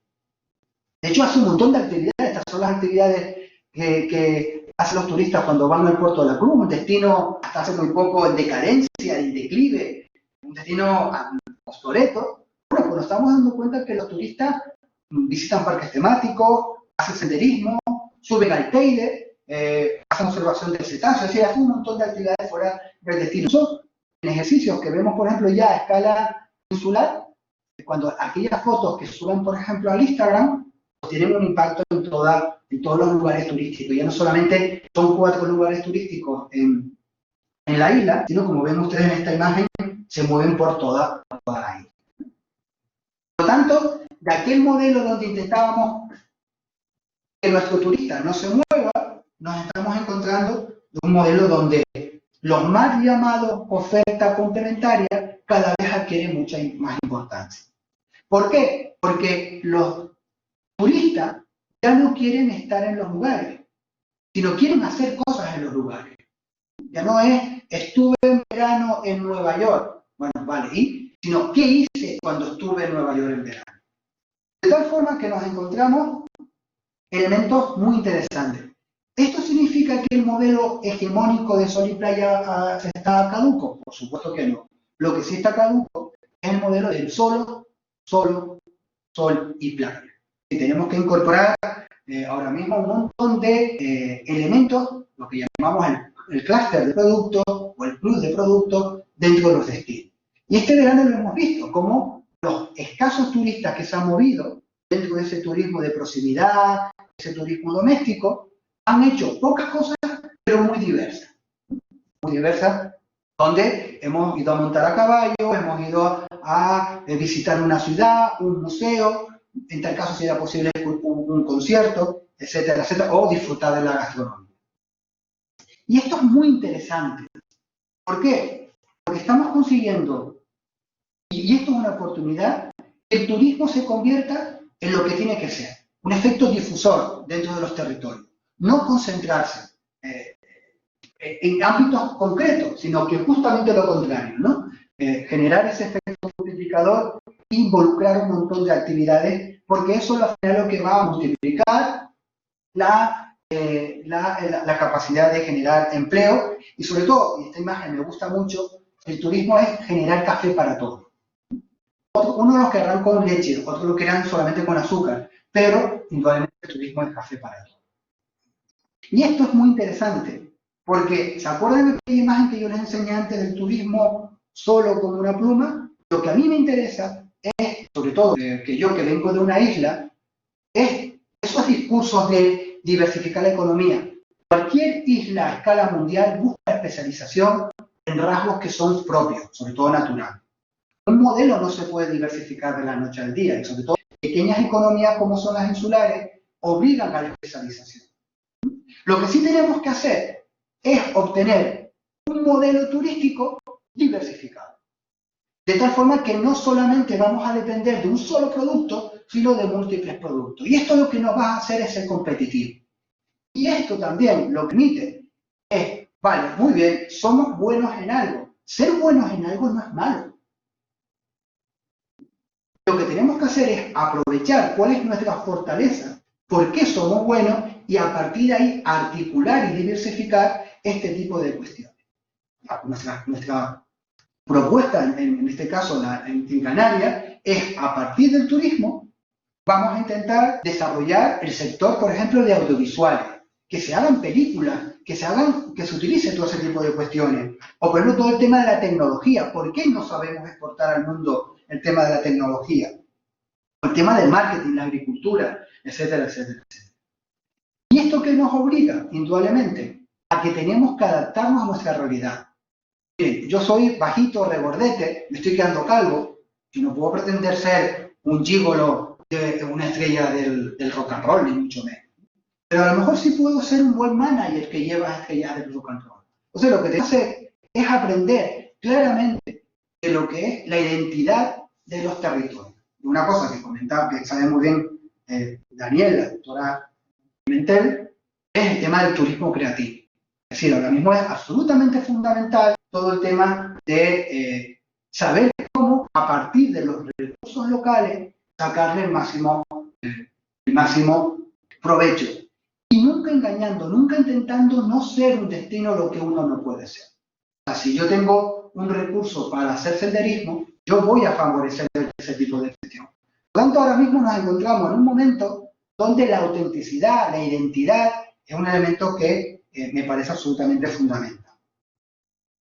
De hecho, hace un montón de actividades. Estas son las actividades que hacen los turistas cuando van al Puerto de la Cruz, un destino hasta hace muy poco en decadencia, en declive, un destino obsoleto. Bueno, pues nos estamos dando cuenta que los turistas visitan parques temáticos, hacen senderismo, suben al Teide, hacen observación del cetáceo, es decir, hacen un montón de actividades fuera del destino. Son ejercicios que vemos, por ejemplo, ya a escala insular, cuando aquellas fotos que suben, por ejemplo, al Instagram, pues tienen un impacto en todos los lugares turísticos. Ya no solamente son 4 lugares turísticos en la isla, sino como ven ustedes en esta imagen, se mueven por toda la isla. Por lo tanto, de aquel modelo donde intentábamos que nuestro turista no se mueva, nos estamos encontrando de un modelo donde los más llamados oferta complementaria cada vez adquieren mucha más importancia. ¿Por qué? Porque los turistas ya no quieren estar en los lugares, sino quieren hacer cosas en los lugares. Ya no es, estuve en verano en Nueva York, bueno, vale, sino, ¿qué hice cuando estuve en Nueva York en verano? De tal forma que nos encontramos elementos muy interesantes. ¿Esto significa que el modelo hegemónico de sol y playa está caduco? Por supuesto que no. Lo que sí está caduco es el modelo del solo, sol y playa. Y tenemos que incorporar ahora mismo un montón de elementos, lo que llamamos el clúster de productos o el plus de productos dentro de los destinos. Y este verano lo hemos visto, como los escasos turistas que se han movido dentro de ese turismo de proximidad, ese turismo doméstico, han hecho pocas cosas, pero muy diversas. Muy diversas, donde hemos ido a montar a caballo, hemos ido a visitar una ciudad, un museo, en tal caso si era posible un concierto, etcétera, etcétera, o disfrutar de la gastronomía. Y esto es muy interesante. ¿Por qué? Porque estamos consiguiendo, y esto es una oportunidad, que el turismo se convierta en lo que tiene que ser, un efecto difusor dentro de los territorios. No concentrarse en ámbitos concretos, sino que justamente lo contrario, ¿no? Generar ese efecto multiplicador, involucrar un montón de actividades, porque eso al final lo que va a multiplicar la capacidad de generar empleo y sobre todo, y esta imagen me gusta mucho, el turismo es generar café para todos. Unos lo querrán con leche, otros lo querrán solamente con azúcar, pero indudablemente el turismo es café para todos. Y esto es muy interesante, porque ¿se acuerdan de aquella imagen que yo les enseñé antes del turismo solo como una pluma? Lo que a mí me interesa es, sobre todo, que yo que vengo de una isla, es esos discursos de diversificar la economía. Cualquier isla a escala mundial busca especialización en rasgos que son propios, sobre todo naturales. Un modelo no se puede diversificar de la noche al día, y sobre todo pequeñas economías como son las insulares obligan a la especialización. Lo que sí tenemos que hacer es obtener un modelo turístico diversificado. De tal forma que no solamente vamos a depender de un solo producto, sino de múltiples productos. Y esto lo que nos va a hacer es ser competitivos. Y esto también lo que permite es, vale, muy bien, somos buenos en algo. Ser buenos en algo no es malo. Lo que tenemos que hacer es aprovechar cuál es nuestra fortaleza, por qué somos buenos y a partir de ahí articular y diversificar este tipo de cuestiones. Nuestra propuesta, en este caso en Canarias, es a partir del turismo, vamos a intentar desarrollar el sector, por ejemplo, de audiovisuales, que se hagan películas, que se utilice todo ese tipo de cuestiones. O por ejemplo, todo el tema de la tecnología. ¿Por qué no sabemos exportar al mundo el tema de la tecnología? El tema del marketing, la agricultura, etcétera, etcétera, etcétera. ¿Y esto qué nos obliga? Indudablemente, a que tenemos que adaptarnos a nuestra realidad. Miren, yo soy bajito, regordete, me estoy quedando calvo, y no puedo pretender ser un gigolo de una estrella del rock and roll, ni mucho menos. Pero a lo mejor sí puedo ser un buen manager que lleva estrellas del rock and roll. Entonces lo que tengo que hacer es aprender claramente de lo que es la identidad de los territorios. Una cosa que comentaba, que sabe muy bien Daniel, la doctora Pimentel, es el tema del turismo creativo. Es decir, ahora mismo es absolutamente fundamental todo el tema de saber cómo, a partir de los recursos locales, sacarle el máximo provecho. Y nunca engañando, nunca intentando no ser un destino lo que uno no puede ser. O sea, si yo tengo un recurso para hacer senderismo, yo voy a favorecer ese tipo de gestión. Por lo tanto, ahora mismo nos encontramos en un momento donde la autenticidad, la identidad, es un elemento que me parece absolutamente fundamental.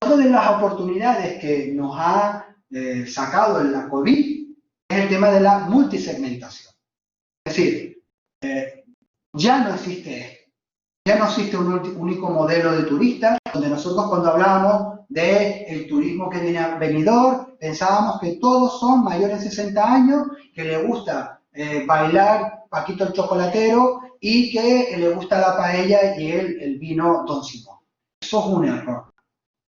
Otra de las oportunidades que nos ha sacado en la COVID es el tema de la multisegmentación. Es decir, ya no existe esto. Ya no existe un único modelo de turista, donde nosotros cuando hablábamos del turismo que viene venidor, pensábamos que todos son mayores de 60 años, que le gusta bailar Paquito el Chocolatero y que le gusta la paella y el vino Don Simón. Eso es un error.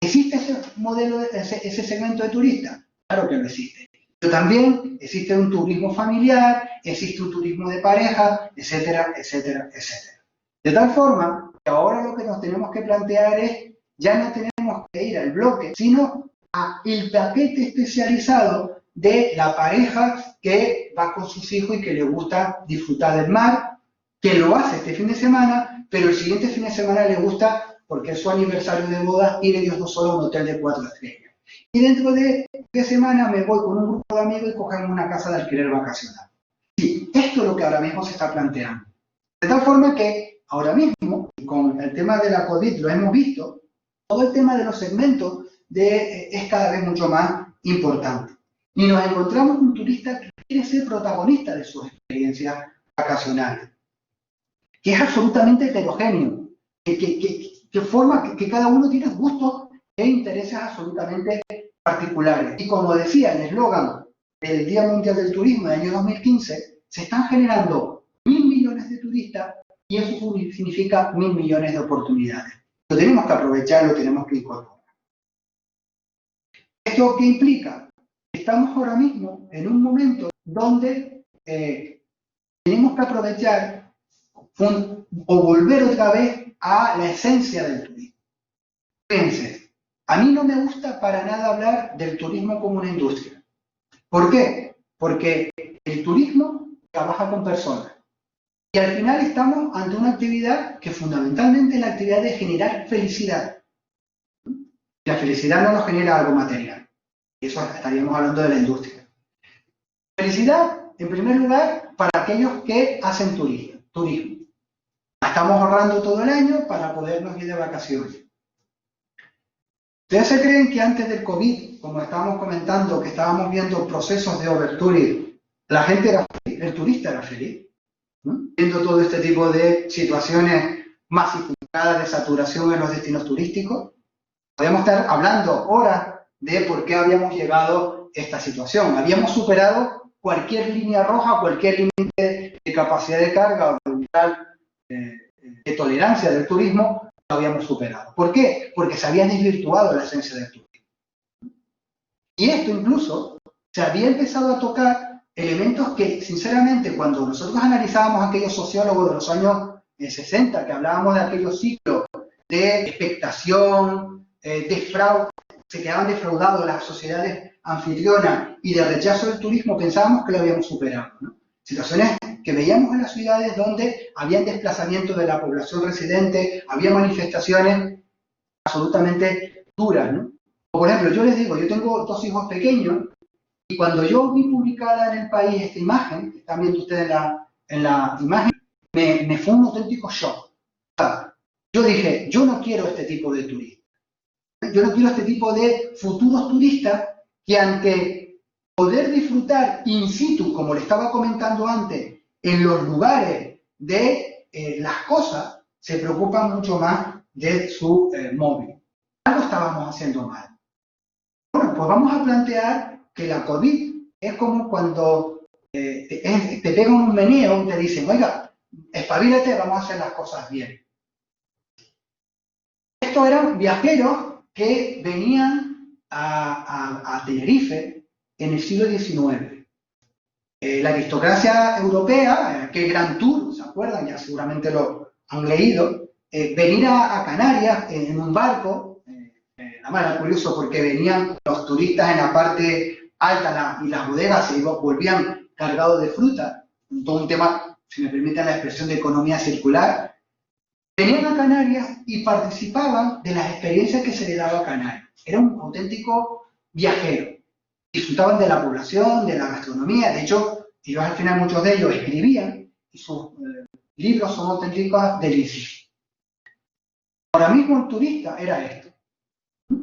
¿Existe ese modelo, ese segmento de turistas? Claro que no existe. Pero también existe un turismo familiar, existe un turismo de pareja, etcétera, etcétera, etcétera. De tal forma que ahora lo que nos tenemos que plantear es, ya no tenemos que ir al bloque, sino al paquete especializado de la pareja que va con sus hijos y que le gusta disfrutar del mar, que lo hace este fin de semana, pero el siguiente fin de semana le gusta, porque es su aniversario de boda, ir ellos dos solos a un hotel de 4 estrellas. Y dentro de 3 semanas me voy con un grupo de amigos y cogemos una casa de alquiler vacacional. Sí, esto es lo que ahora mismo se está planteando. De tal forma que ahora mismo, con el tema de la COVID lo hemos visto, todo el tema de los segmentos es cada vez mucho más importante. Y nos encontramos un turista quiere ser protagonista de sus experiencias vacacionales, que es absolutamente heterogéneo, que forma que cada uno tiene gustos e intereses absolutamente particulares. Y como decía el eslogan del Día Mundial del Turismo del año 2015, se están generando 1.000 millones de turistas y eso significa 1.000 millones de oportunidades. Lo tenemos que aprovechar, lo tenemos que incorporar. ¿Esto qué implica? Estamos ahora mismo en un momento donde tenemos que aprovechar o volver otra vez a la esencia del turismo. Fíjense, a mí no me gusta para nada hablar del turismo como una industria. ¿Por qué? Porque el turismo trabaja con personas. Y al final estamos ante una actividad que fundamentalmente es la actividad de generar felicidad. La felicidad no nos genera algo material. Eso estaríamos hablando de la industria. Felicidad, en primer lugar, para aquellos que hacen turismo. Estamos ahorrando todo el año para podernos ir de vacaciones. ¿Ustedes se creen que antes del COVID, como estábamos comentando, que estábamos viendo procesos de overtourism, la gente era feliz, el turista era feliz? ¿No? Viendo todo este tipo de situaciones masificadas de saturación en los destinos turísticos, podemos estar hablando horas de por qué habíamos llegado a esta situación. Habíamos superado cualquier línea roja, cualquier límite de capacidad de carga o de tolerancia del turismo, lo habíamos superado. ¿Por qué? Porque se había desvirtuado la esencia del turismo. Y esto incluso se había empezado a tocar elementos que, sinceramente, cuando nosotros analizábamos a aquellos sociólogos de los años 60, que hablábamos de aquellos ciclos de expectación, de fraude, se quedaban defraudados las sociedades anfitrionas y de rechazo del turismo, pensábamos que lo habíamos superado, ¿no? Situaciones que veíamos en las ciudades donde había desplazamiento de la población residente, había manifestaciones absolutamente duras, ¿no? Por ejemplo, yo les digo, yo tengo 2 hijos pequeños y cuando yo vi publicada en El País esta imagen, que están viendo ustedes en la imagen, me fue un auténtico shock. Yo dije, yo no quiero este tipo de turistas. Yo no quiero este tipo de futuros turistas que ante poder disfrutar in situ, como le estaba comentando antes, en los lugares de las cosas, se preocupan mucho más de su móvil. Algo estábamos haciendo mal. Bueno, pues vamos a plantear que la COVID es como cuando te pegan un meneo y te dicen, oiga, espabilate, vamos a hacer las cosas bien. Estos eran viajeros que venían a Tenerife en el siglo XIX. La aristocracia europea, aquel gran tour, ¿se acuerdan? Ya seguramente lo han leído. Venir a Canarias en un barco, nada más era curioso porque venían los turistas en la parte alta y las bodegas se volvían cargados de fruta, todo un tema, si me permiten la expresión, de economía circular. Venían a Canarias y participaban de las experiencias que se le daba a Canarias. Era un auténtico viajero. Disfrutaban de la población, de la gastronomía. De hecho, ellos al final, muchos de ellos escribían y sus libros son auténticas delicias. Ahora mismo el turista era esto.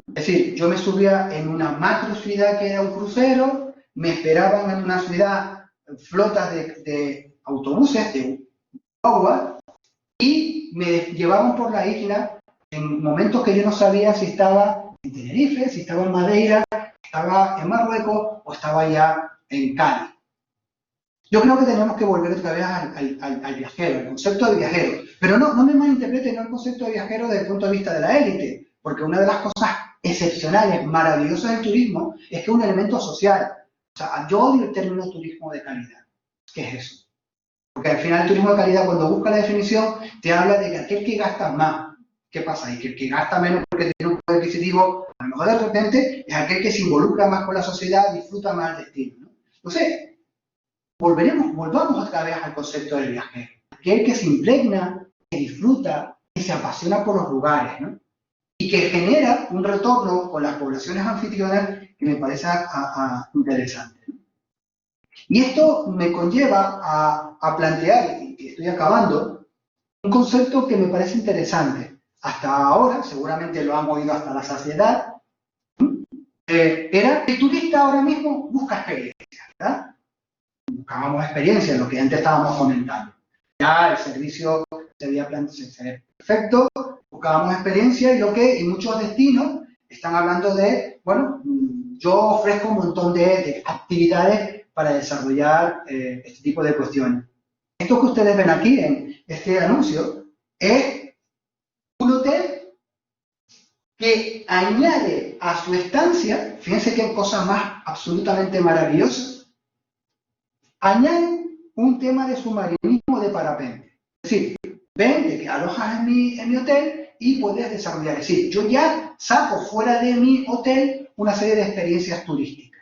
Es decir, yo me subía en una macro ciudad que era un crucero, me esperaban en una ciudad flotas de autobuses, de agua, y me llevaban por la isla en momentos que yo no sabía si estaba en Tenerife, si estaba en Madeira, estaba en Marruecos o estaba ya en Cádiz. Yo creo que tenemos que volver otra vez al viajero, al concepto de viajero. Pero no me malinterpreten, no el concepto de viajero desde el punto de vista de la élite, porque una de las cosas excepcionales, maravillosas del turismo es que es un elemento social. O sea, yo odio el término turismo de calidad. ¿Qué es eso? Porque al final el turismo de calidad, cuando busca la definición, te habla de que aquel que gasta más. ¿Qué pasa ahí? Que el que gasta menos porque tiene un poder adquisitivo, a lo mejor de repente, es aquel que se involucra más con la sociedad, disfruta más el destino, ¿no? Entonces, volvamos otra vez al concepto del viajero. Aquel que se impregna, que disfruta, que se apasiona por los lugares, ¿no? Y que genera un retorno con las poblaciones anfitrionas que me parece interesante, ¿no? Y esto me conlleva a plantear, y estoy acabando, un concepto que me parece interesante. Hasta ahora, seguramente lo han oído hasta la saciedad, era que el turista ahora mismo busca experiencias, ¿verdad? buscábamos experiencia, lo que antes estábamos comentando. Ya el servicio se veía perfecto, buscábamos experiencia y muchos destinos están hablando de, bueno, yo ofrezco un montón de actividades para desarrollar este tipo de cuestiones. Esto que ustedes ven aquí en este anuncio es un hotel que añade a su estancia, fíjense qué cosa más absolutamente maravillosa, añade un tema de submarinismo de parapente. Es decir, ven, te alojas en mi hotel y puedes desarrollar. Es decir, yo ya saco fuera de mi hotel una serie de experiencias turísticas.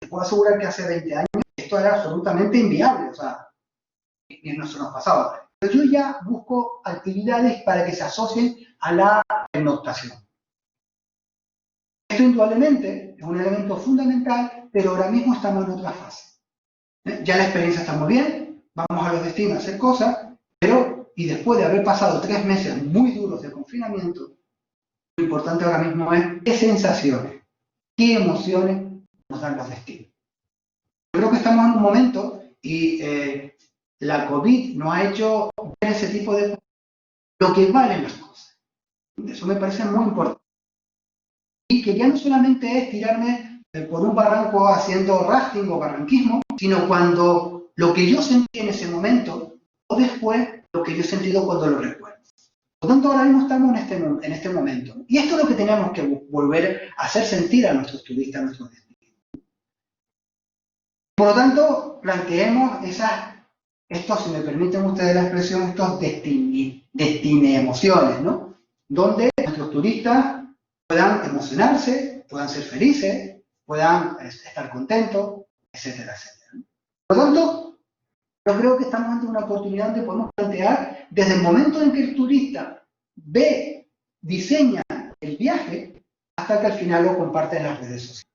Les puedo asegurar que hace 20 años esto era absolutamente inviable, o sea, ni no se nos pasaba. Pero yo ya busco actividades para que se asocien a la pernoctación. Esto indudablemente es un elemento fundamental, pero ahora mismo estamos en otra fase. Ya la experiencia está muy bien, vamos a los destinos a hacer cosas, pero, y después de haber pasado 3 meses muy duros de confinamiento, lo importante ahora mismo es qué sensaciones, qué emociones nos dan los destinos. Yo creo que estamos en un momento y la COVID nos ha hecho ver ese tipo de lo que valen las cosas. Eso me parece muy importante. Y que ya no solamente es tirarme por un barranco haciendo rafting o barranquismo, sino cuando lo que yo sentí en ese momento o después lo que yo he sentido cuando lo recuerdo. Por lo tanto, ahora mismo estamos en este momento. Y esto es lo que tenemos que volver a hacer sentir a nuestros turistas, a nuestros destinos. Por lo tanto, planteemos estos, si me permiten ustedes la expresión, estos destine emociones, ¿no? Donde nuestros turistas puedan emocionarse, puedan ser felices, puedan estar contentos, etcétera, etcétera. Por lo tanto, yo creo que estamos ante una oportunidad donde podemos plantear, desde el momento en que el turista diseña el viaje, hasta que al final lo comparte en las redes sociales.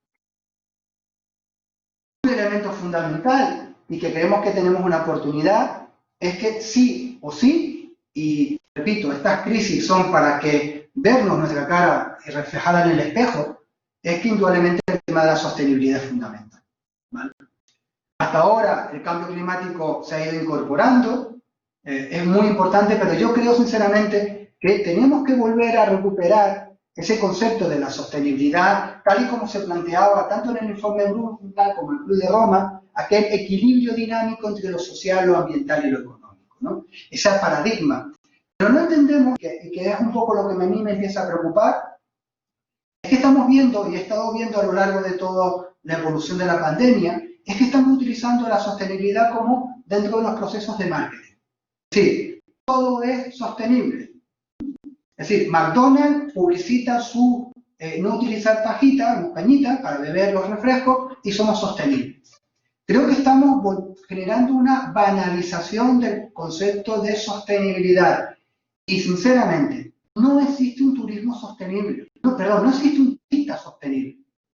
Un elemento fundamental y que creemos que tenemos una oportunidad es que sí o sí, y repito, estas crisis son para que vernos nuestra cara reflejada en el espejo, es que indudablemente el tema de la sostenibilidad es fundamental. ¿Vale? Hasta ahora el cambio climático se ha ido incorporando, es muy importante, pero yo creo sinceramente que tenemos que volver a recuperar ese concepto de la sostenibilidad, tal y como se planteaba tanto en el informe Brundtland como en el Club de Roma, aquel equilibrio dinámico entre lo social, lo ambiental y lo económico, ¿no? Ese paradigma. Pero no entendemos, que es un poco lo que a mí me empieza a preocupar, es que estamos viendo, y he estado viendo a lo largo de toda la evolución de la pandemia, es que estamos utilizando la sostenibilidad como dentro de los procesos de marketing. Sí, todo es sostenible. Es decir, McDonald's publicita su no utilizar pañitas para beber los refrescos y somos sostenibles. Creo que estamos generando una banalización del concepto de sostenibilidad. Y sinceramente, no existe un turismo sostenible. No existe un turista sostenible.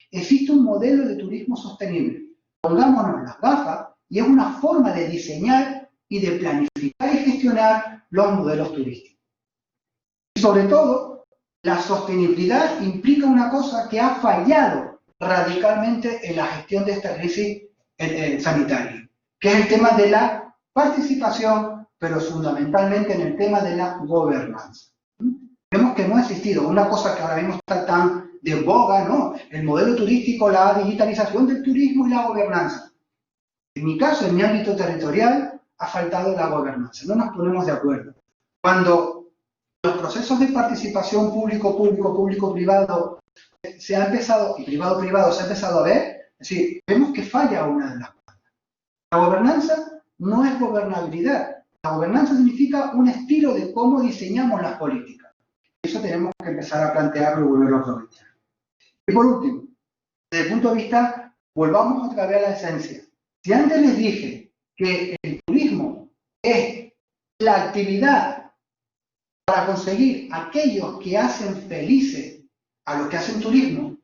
Existe un modelo de turismo sostenible. Pongámonos las gafas y es una forma de diseñar y de planificar y gestionar los modelos turísticos. Y sobre todo, la sostenibilidad implica una cosa que ha fallado radicalmente en la gestión de esta crisis sanitaria, que es el tema de la participación, pero fundamentalmente en el tema de la gobernanza. Vemos que no ha existido una cosa que ahora mismo está tan de boga, ¿no? El modelo turístico, la digitalización del turismo y la gobernanza. En mi caso, en mi ámbito territorial, ha faltado la gobernanza. No nos ponemos de acuerdo. Cuando los procesos de participación público-privado se ha empezado, y privado-privado se ha empezado a ver, es decir, vemos que falla una de las partes. La gobernanza no es gobernabilidad. La gobernanza significa un estilo de cómo diseñamos las políticas. Eso tenemos que empezar a plantearlo y volverlo a aprovechar. Y por último, desde el punto de vista, volvamos otra vez a la esencia. Si antes les dije que el turismo es la actividad para conseguir aquellos que hacen felices a los que hacen turismo,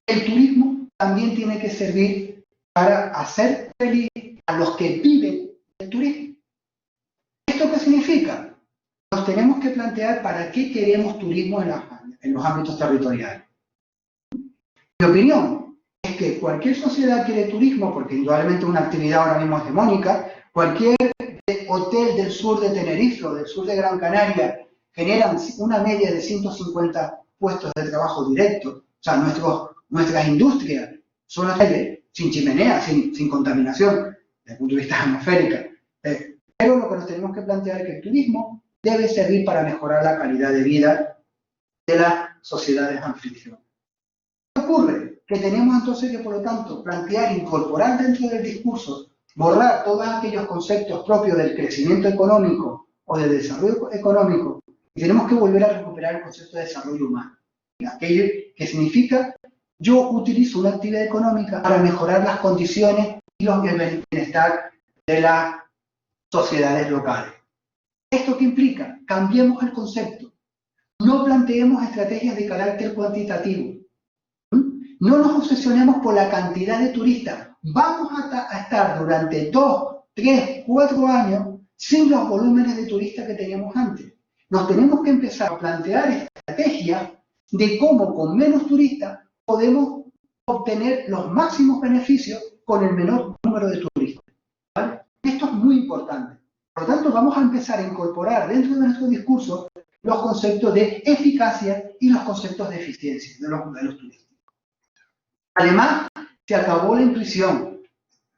el turismo también tiene que servir para hacer feliz a los que viven del turismo. ¿Esto qué significa? Nos tenemos que plantear para qué queremos turismo en los ámbitos territoriales. Mi opinión es que cualquier sociedad quiere turismo, porque indudablemente es una actividad ahora mismo hegemónica, cualquier hotel del sur de Tenerife o del sur de Gran Canaria generan una media de 150 puestos de trabajo directo. O sea, nuestras industrias son hoteles sin chimenea, sin contaminación, desde el punto de vista atmosférico. Pero lo que nos tenemos que plantear es que el turismo debe servir para mejorar la calidad de vida de las sociedades anfitrionas. ¿Qué ocurre? Que tenemos entonces que, por lo tanto, plantear, incorporar dentro del discurso, borrar todos aquellos conceptos propios del crecimiento económico o del desarrollo económico, y tenemos que volver a recuperar el concepto de desarrollo humano. Aquello que significa, yo utilizo una actividad económica para mejorar las condiciones y el bienestar de las sociedades locales. ¿Esto qué implica? Cambiemos el concepto. No planteemos estrategias de carácter cuantitativo. No nos obsesionemos por la cantidad de turistas. Vamos a estar durante 2, 3, 4 años sin los volúmenes de turistas que teníamos antes. Nos tenemos que empezar a plantear estrategias de cómo con menos turistas podemos obtener los máximos beneficios con el menor número de turistas. ¿Vale? Esto es muy importante. Por lo tanto, vamos a empezar a incorporar dentro de nuestro discurso los conceptos de eficacia y los conceptos de eficiencia de los modelos turísticos. Además, se acabó la intuición.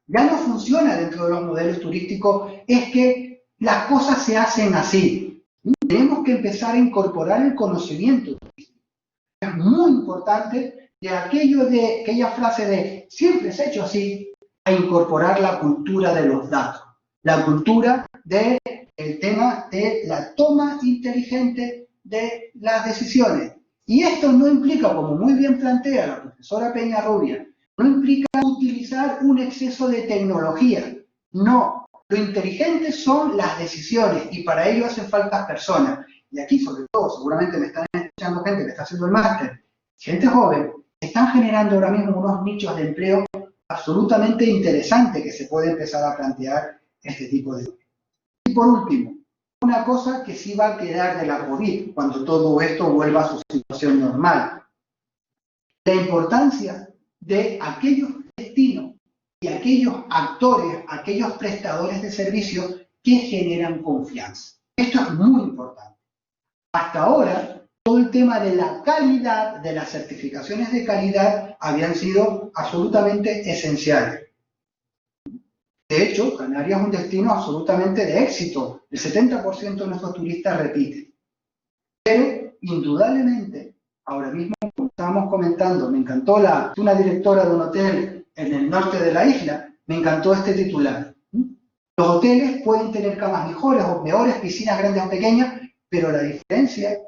Ya no funciona dentro de los modelos turísticos, es que las cosas se hacen así. Tenemos que empezar a incorporar el conocimiento turístico. Es muy importante de aquella frase de siempre se ha hecho así, a incorporar la cultura de los datos, la cultura del tema de la toma inteligente de las decisiones. Y esto no implica, como muy bien plantea la profesora Peñarrubia, no implica utilizar un exceso de tecnología. No, lo inteligente son las decisiones y para ello hacen falta personas. Y aquí, sobre todo, seguramente me están escuchando gente que está haciendo el máster, gente joven, están generando ahora mismo unos nichos de empleo absolutamente interesantes que se puede empezar a plantear este tipo de cosas. Y por último, una cosa que sí va a quedar de la COVID cuando todo esto vuelva a su situación normal. La importancia de aquellos destinos y aquellos actores, aquellos prestadores de servicios que generan confianza. Esto es muy importante. Hasta ahora, todo el tema de la calidad, de las certificaciones de calidad, habían sido absolutamente esenciales. De hecho, Canarias es un destino absolutamente de éxito. El 70% de nuestros turistas repiten. Pero, indudablemente, ahora mismo, como estábamos comentando, me encantó una directora de un hotel en el norte de la isla, me encantó este titular. Los hoteles pueden tener camas mejores o peores, piscinas grandes o pequeñas, pero la diferencia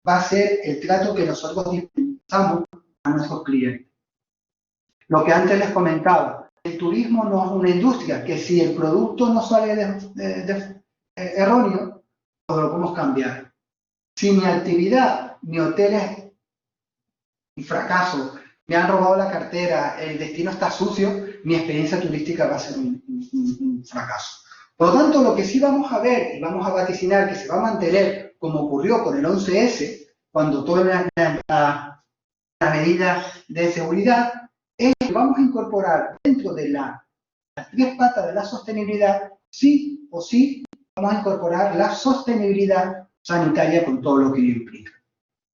va a ser el trato que nosotros dispensamos a nuestros clientes. Lo que antes les comentaba, el turismo no es una industria que si el producto no sale erróneo, pues lo podemos cambiar. Si mi actividad, mi hotel es un fracaso, me han robado la cartera, el destino está sucio, mi experiencia turística va a ser un fracaso. Por lo tanto, lo que sí vamos a ver y vamos a vaticinar que se va a mantener, como ocurrió con el 11S, cuando todas las medidas de seguridad, es que vamos a incorporar dentro de las 3 patas de la sostenibilidad, sí o sí, vamos a incorporar la sostenibilidad sanitaria con todo lo que ello implica.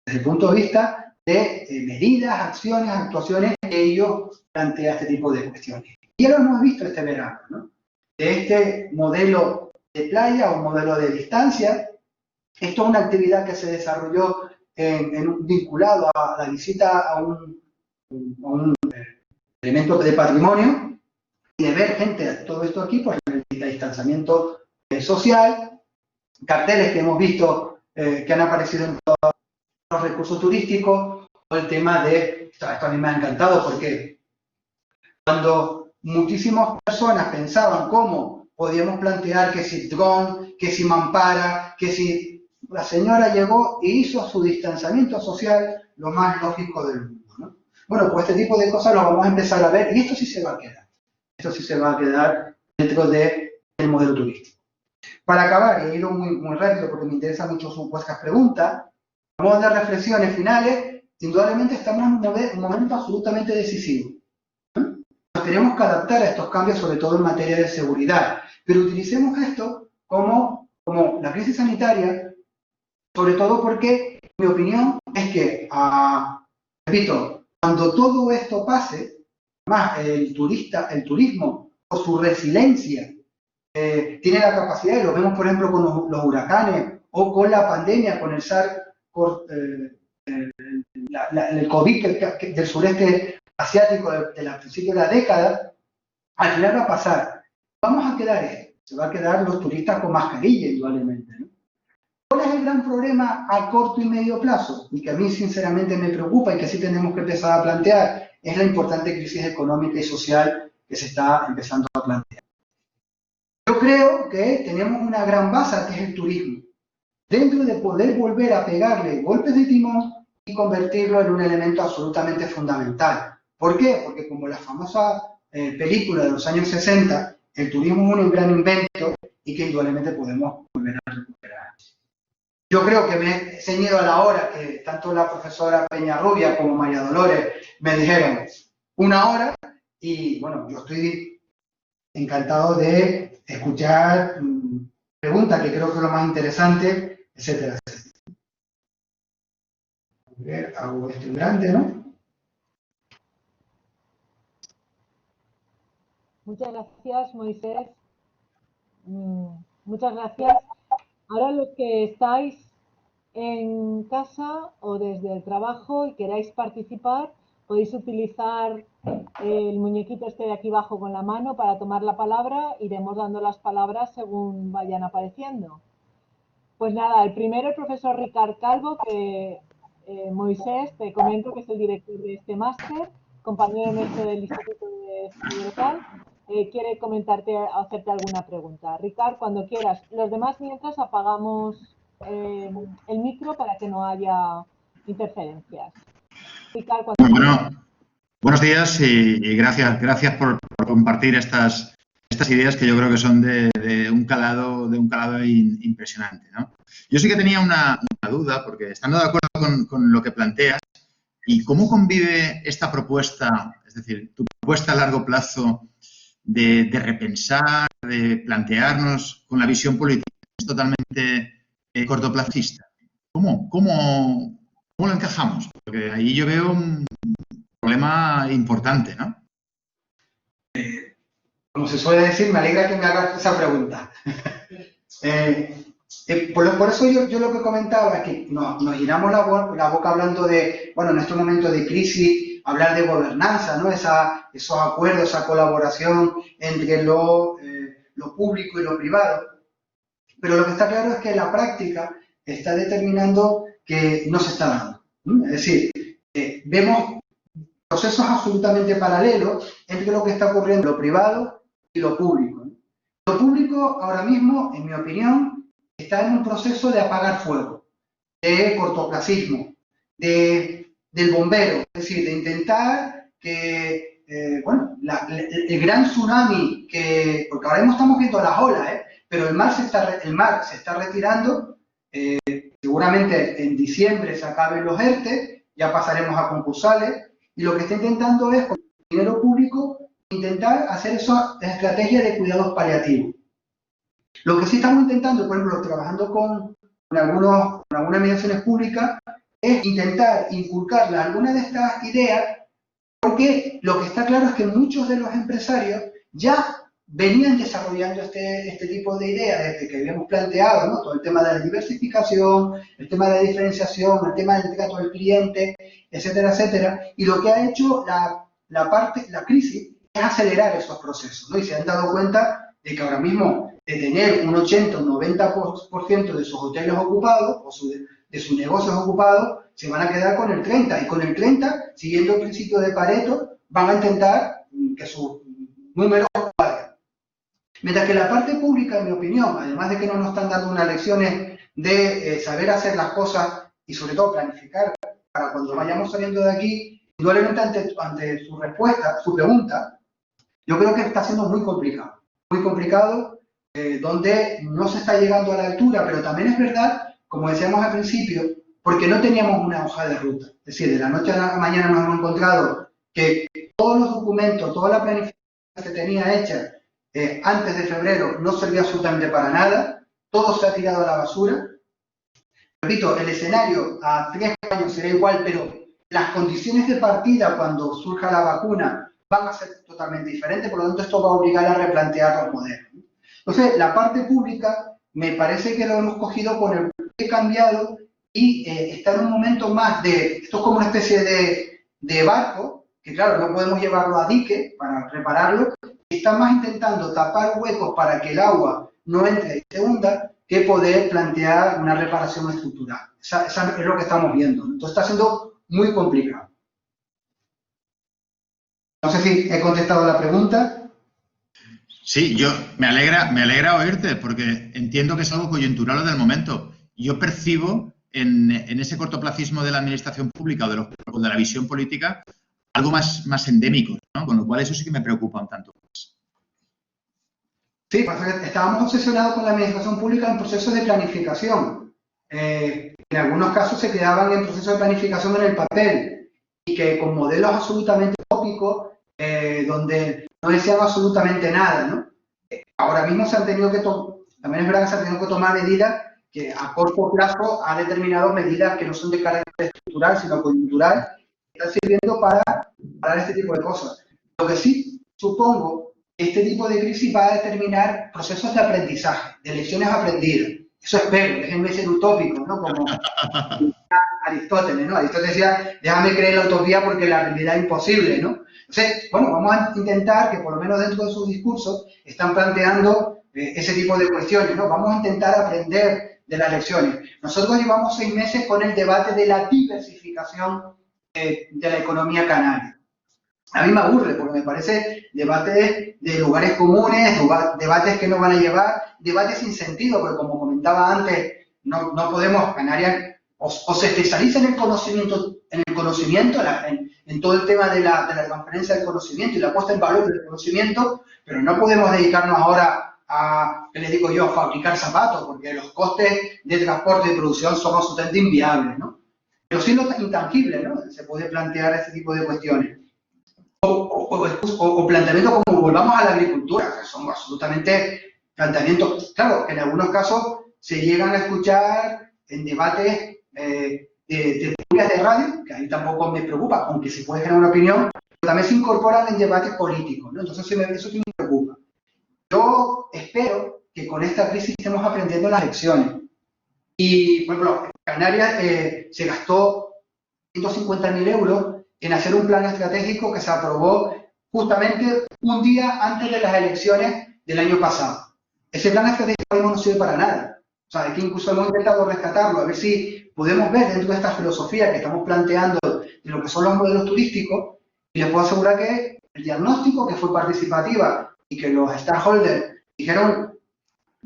Desde el punto de vista de medidas, acciones, actuaciones que ellos plantean este tipo de cuestiones. Y ya lo hemos visto este verano, ¿no? De este modelo de playa o modelo de distancia, esto es una actividad que se desarrolló vinculado a la visita a un elemento de patrimonio y de ver gente, todo esto aquí, pues el distanciamiento social, carteles que hemos visto que han aparecido en todos los recursos turísticos, o el tema de, esto a mí me ha encantado porque cuando muchísimas personas pensaban cómo podíamos plantear que si dron, que si mampara, que si la señora llegó e hizo su distanciamiento social lo más lógico del mundo, ¿no? Bueno, pues este tipo de cosas lo vamos a empezar a ver y esto sí se va a quedar. Esto sí se va a quedar dentro del modelo turístico. Para acabar, y he ido muy rápido porque me interesan mucho sus vuestras preguntas, vamos a dar reflexiones finales. Indudablemente estamos en un momento absolutamente decisivo. tenemos que adaptar a estos cambios, sobre todo en materia de seguridad. Pero utilicemos esto como la crisis sanitaria, sobre todo porque mi opinión es que, repito, cuando todo esto pase, más el turismo, por su resiliencia, tiene la capacidad, y lo vemos por ejemplo con los huracanes o con la pandemia, con el el COVID del sureste asiático de la principio de la década, al final va a pasar. Vamos a quedar se va a quedar los turistas con mascarilla, indudablemente, ¿no? ¿Cuál es el gran problema a corto y medio plazo? Y que a mí sinceramente me preocupa y que sí tenemos que empezar a plantear, es la importante crisis económica y social que se está empezando a plantear. Yo creo que tenemos una gran base que es el turismo. Dentro de poder volver a pegarle golpes de timón y convertirlo en un elemento absolutamente fundamental. ¿Por qué? Porque como la famosa película de los años 60, el turismo es un gran invento y que indudablemente podemos volver a recuperar. Yo creo que me he ceñido a la hora que tanto la profesora Peñarrubia como María Dolores me dijeron 1 hora y bueno, yo estoy encantado de escuchar preguntas que creo que es lo más interesante, etcétera, etcétera. A ver, hago esto grande, ¿no? Muchas gracias, Moisés. Muchas gracias. Ahora los que estáis en casa o desde el trabajo y queráis participar, podéis utilizar el muñequito este de aquí abajo con la mano para tomar la palabra. Iremos dando las palabras según vayan apareciendo. Pues nada, el primero, el profesor Ricard Calvo, que Moisés, te comento que es el director de este máster, compañero nuestro del Instituto de Estudio Local, quiere hacerte alguna pregunta. Ricard, cuando quieras. Los demás, mientras, apagamos el micro para que no haya interferencias. Ricard, cuando quieras. Buenos días y gracias por compartir estas ideas que yo creo que son de un calado impresionante, ¿no? Yo sí que tenía una duda, porque estando de acuerdo con lo que planteas, ¿y cómo convive esta propuesta, es decir, tu propuesta a largo plazo de repensar, de plantearnos con la visión política, es totalmente cortoplacista? ¿Cómo lo encajamos? Porque ahí yo veo un problema importante, ¿no? Como se suele decir, me alegra que me hagas esa pregunta. Por eso yo lo que comentaba es que nos llenamos la boca hablando de, bueno, en este momento de crisis, hablar de gobernanza, ¿no? Esos acuerdos, esa colaboración entre lo público y lo privado. Pero lo que está claro es que la práctica está determinando que no se está dando, ¿no? Es decir, vemos procesos absolutamente paralelos entre lo que está ocurriendo en lo privado y lo público, ¿no? Lo público ahora mismo, en mi opinión, está en un proceso de apagar fuego, de cortoplacismo, del bombero, es decir, de intentar que, el gran tsunami, porque ahora mismo estamos viendo las olas, pero el mar se está retirando, seguramente en diciembre se acaben los ERTE, ya pasaremos a concursales, y lo que está intentando es, con dinero público, intentar hacer esa estrategia de cuidados paliativos. Lo que sí estamos intentando, por ejemplo, trabajando con algunas mediaciones públicas, es intentar inculcarle algunas de estas ideas, porque lo que está claro es que muchos de los empresarios ya venían desarrollando este tipo de ideas desde que habíamos planteado, ¿no? Todo el tema de la diversificación, el tema de la diferenciación, el tema del trato del cliente, etcétera, etcétera. Y lo que ha hecho la crisis es acelerar esos procesos, ¿no? Y se han dado cuenta de que ahora mismo, de tener un 80 o un 90% de sus hoteles ocupados o de sus negocios ocupados, se van a quedar con el 30%. Y con el 30%, siguiendo el principio de Pareto, van a intentar que sus números valgan. Mientras que la parte pública, en mi opinión, además de que no nos están dando unas lecciones de saber hacer las cosas y sobre todo planificar para cuando vayamos saliendo de aquí, indudablemente ante su respuesta, su pregunta, yo creo que está siendo muy complicado, donde no se está llegando a la altura, pero también es verdad, como decíamos al principio, porque no teníamos una hoja de ruta. Es decir, de la noche a la mañana nos hemos encontrado que todos los documentos, toda la planificación que se tenía hecha antes de febrero no servía absolutamente para nada, todo se ha tirado a la basura. Repito, el escenario a 3 años será igual, pero las condiciones de partida cuando surja la vacuna van a ser totalmente diferentes, por lo tanto esto va a obligar a replantear los modelos. Entonces, la parte pública me parece que lo hemos cogido con el pie cambiado y está en un momento más de, esto es como una especie de barco, que claro, no podemos llevarlo a dique para repararlo, está más intentando tapar huecos para que el agua no entre y se hunda, que poder plantear una reparación estructural. Esa es lo que estamos viendo. Entonces está siendo muy complicado. No sé si he contestado a la pregunta. Sí, me alegra oírte, porque entiendo que es algo coyuntural del momento. Yo percibo en ese cortoplacismo de la administración pública o de la visión política algo más endémico, ¿no? Con lo cual eso sí que me preocupa un tanto más. Sí, estábamos obsesionados con la administración pública en procesos de planificación. En algunos casos se quedaban en procesos de planificación en el papel y que con modelos absolutamente tópicos, donde no decían absolutamente nada, ¿no? Ahora mismo se han tenido que también es verdad que se han tenido que tomar medidas que a corto plazo han determinado medidas que no son de carácter estructural, sino coyuntural, que están sirviendo para este tipo de cosas. Lo que sí, supongo, este tipo de crisis va a determinar procesos de aprendizaje, de lecciones aprendidas. Eso espero, déjenme ser utópico, ¿no? Como Aristóteles, ¿no? Aristóteles decía, déjame creer en la utopía porque la realidad es imposible, ¿no? Entonces, bueno, vamos a intentar que por lo menos dentro de sus discursos están planteando ese tipo de cuestiones, ¿no? Vamos a intentar aprender de las lecciones. Nosotros llevamos 6 meses con el debate de la diversificación de la economía canaria. A mí me aburre porque me parece debates de lugares comunes, debates que no van a llevar, debates sin sentido, porque como comentaba antes, no podemos, Canarias o se especializa en el conocimiento, en todo el tema de la transferencia del conocimiento y la puesta en valor del conocimiento, pero no podemos dedicarnos ahora a, ¿qué les digo yo?, a fabricar zapatos, porque los costes de transporte y de producción son absolutamente inviables, ¿no? Pero sí lo intangible, ¿no? Se puede plantear este tipo de cuestiones. O planteamientos como volvamos a la agricultura, que son absolutamente planteamientos, claro, que en algunos casos se llegan a escuchar en debates de tertulias de radio, que a mí tampoco me preocupa, aunque se puede generar una opinión, pero también se incorporan en debates políticos, ¿no? Entonces eso sí me preocupa. Yo espero que con esta crisis estemos aprendiendo las lecciones. Y, por ejemplo, Canarias se gastó 150.000 euros en hacer un plan estratégico que se aprobó justamente un día antes de las elecciones del año pasado. Ese plan estratégico no sirve para nada. O sea, aquí incluso hemos intentado rescatarlo, a ver si podemos ver dentro de esta filosofía que estamos planteando de lo que son los modelos turísticos, y les puedo asegurar que el diagnóstico, que fue participativa y que los stakeholders dijeron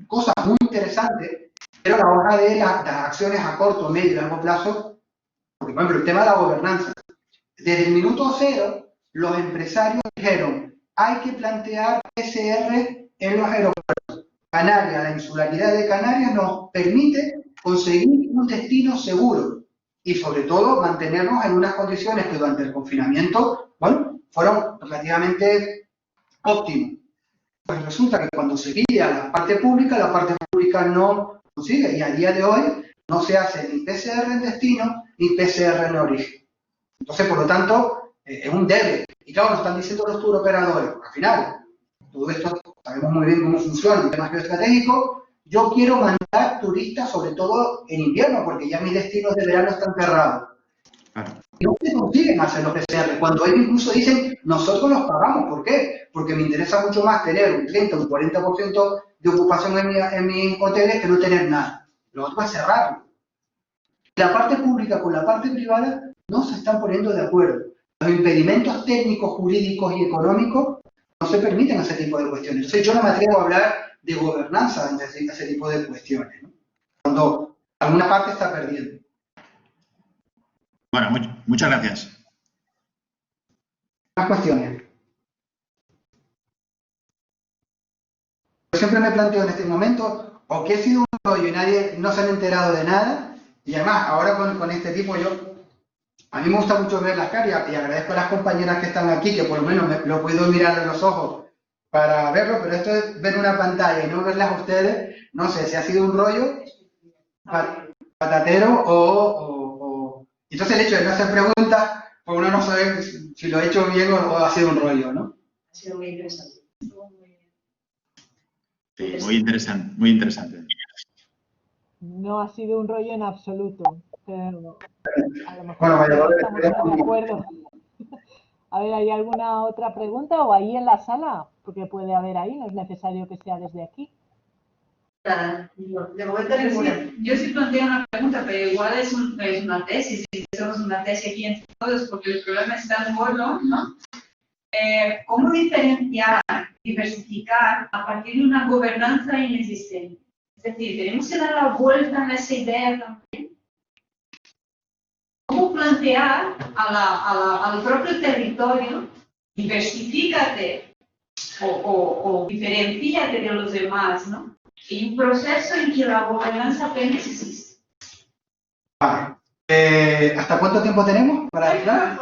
cosas muy interesantes, pero a la hora de las acciones a corto, medio y largo plazo, porque por ejemplo el tema de la gobernanza, desde el minuto cero, los empresarios dijeron, hay que plantear PCR en los aeropuertos. Canarias, la insularidad de Canarias nos permite conseguir un destino seguro y sobre todo mantenernos en unas condiciones que durante el confinamiento, bueno, fueron relativamente óptimas. Pues resulta que cuando se guía la parte pública no consigue, y a día de hoy no se hace ni PCR en destino ni PCR en origen. Entonces, por lo tanto, es un debe. Y claro, nos están diciendo los turoperadores, al final, todo esto sabemos muy bien cómo funciona en temas geoestratégicos, yo quiero mandar turistas, sobre todo en invierno, porque ya mis destinos de verano están cerrados. Claro. No se consiguen hacer los PCR, cuando ellos incluso dicen, nosotros los pagamos. ¿Por qué? Porque me interesa mucho más tener un 30 o un 40% de ocupación en mis hoteles que no tener nada. Lo otro es cerrarlo. La parte pública con la parte privada no se están poniendo de acuerdo. Los impedimentos técnicos, jurídicos y económicos no se permiten ese tipo de cuestiones. Entonces yo no me atrevo a hablar de gobernanza en ese tipo de cuestiones, ¿no? Cuando alguna parte está perdiendo. Bueno, muchas gracias. Más cuestiones. Yo siempre me planteo en este momento, o que he sido un rollo y nadie no se han enterado de nada, y además ahora con este tipo a mí me gusta mucho ver las caras y agradezco a las compañeras que están aquí, que por lo menos lo puedo mirar en los ojos para verlo, pero esto es ver una pantalla y no verlas a ustedes. No sé si ha sido un rollo patatero o... Entonces el hecho de no hacer preguntas, pues uno no sabe si lo he hecho bien o ha sido un rollo, ¿no? Ha sido muy interesante. Sí, muy interesante, muy interesante. No ha sido un rollo en absoluto, pero a lo mejor Bueno, Valladolid, estamos todos de acuerdo. A ver, ¿hay alguna otra pregunta o ahí en la sala? Porque puede haber ahí, no es necesario que sea desde aquí. Nada, de momento ninguna. Yo sí planteo una pregunta, pero igual es una tesis, y hacemos una tesis aquí entre todos, porque el problema es tan gordo, ¿no? ¿Cómo diferenciar, diversificar a partir de una gobernanza inexistente? Es decir, tenemos que dar la vuelta a esa idea también. ¿Cómo plantear al propio territorio, diversifícate o diferencíate de los demás, ¿no? Y un proceso en que la gobernanza apenas existe. Vale. ¿Hasta cuánto tiempo tenemos para hablar?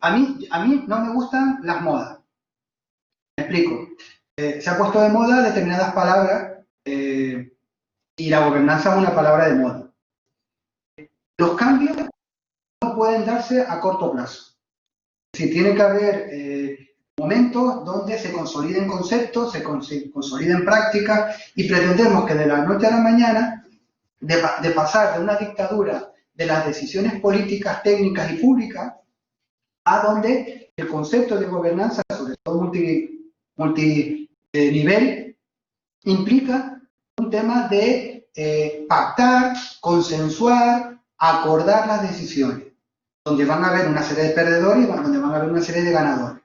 A mí no me gustan las modas. Me explico. Se ha puesto de moda determinadas palabras y la gobernanza es una palabra de moda. Los cambios no pueden darse a corto plazo. Si tiene que haber momentos donde se consoliden conceptos, se consoliden prácticas y pretendemos que de la noche a la mañana, de pasar de una dictadura de las decisiones políticas, técnicas y públicas, a donde el concepto de gobernanza, sobre todo multinivel, implica un tema de pactar, consensuar, acordar las decisiones, donde van a haber una serie de perdedores y donde van a haber una serie de ganadores.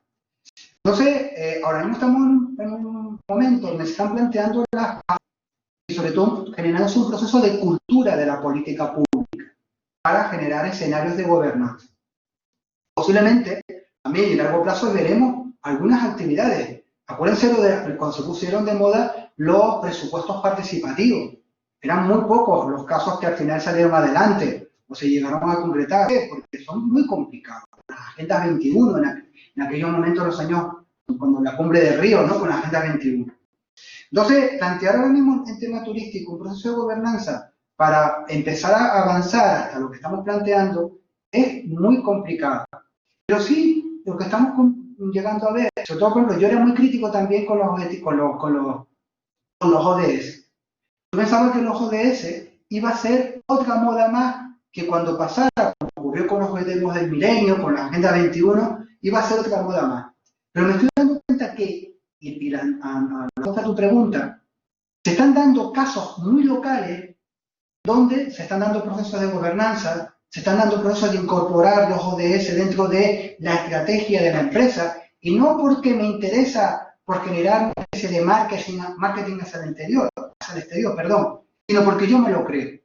Entonces, ahora mismo estamos en un momento donde se están planteando las bases y sobre todo generándose un proceso de cultura de la política pública para generar escenarios de gobernanza. Posiblemente, a medio y largo plazo veremos algunas actividades. Acuérdense de cuando se pusieron de moda los presupuestos participativos. Eran muy pocos los casos que al final salieron adelante o se llegaron a concretar, porque son muy complicados. Las agendas 21, en aquellos momentos, los años, cuando la cumbre de Río, ¿no? Con la agenda 21. Entonces, plantear ahora mismo en tema turístico un proceso de gobernanza para empezar a avanzar hasta lo que estamos planteando es muy complicado. Pero sí, lo que estamos llegando a ver, sobre todo, por ejemplo, yo era muy crítico también con los ODS. Yo pensaba que los ODS iba a ser otra moda más que cuando pasara, como ocurrió con los objetivos del milenio, con la Agenda 21, iba a ser otra moda más. Pero me estoy dando cuenta que, y a tu pregunta, se están dando casos muy locales donde se están dando procesos de gobernanza, se están dando procesos de incorporar los ODS dentro de la estrategia de la empresa, y no porque me interesa por generar una especie de marketing hacia el exterior, sino porque yo me lo creo.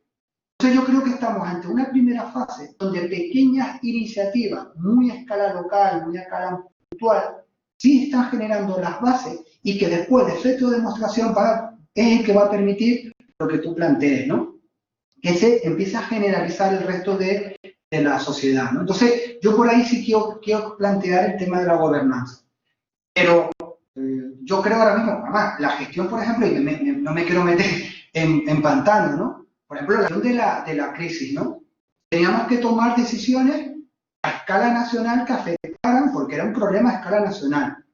Entonces yo creo que estamos ante una primera fase donde pequeñas iniciativas, muy a escala local, muy a escala puntual, sí están generando las bases y que después de efecto de demostración es el que va a permitir lo que tú plantees, ¿no? Que se empiece a generalizar el resto de la sociedad, ¿no? Entonces, yo por ahí sí quiero plantear el tema de la gobernanza. Pero yo creo ahora mismo, además, la gestión, por ejemplo, y no me quiero meter en pantano, ¿no? Por ejemplo, la gestión de la crisis, ¿no? Teníamos que tomar decisiones a escala nacional que afectaran, porque era un problema a escala nacional.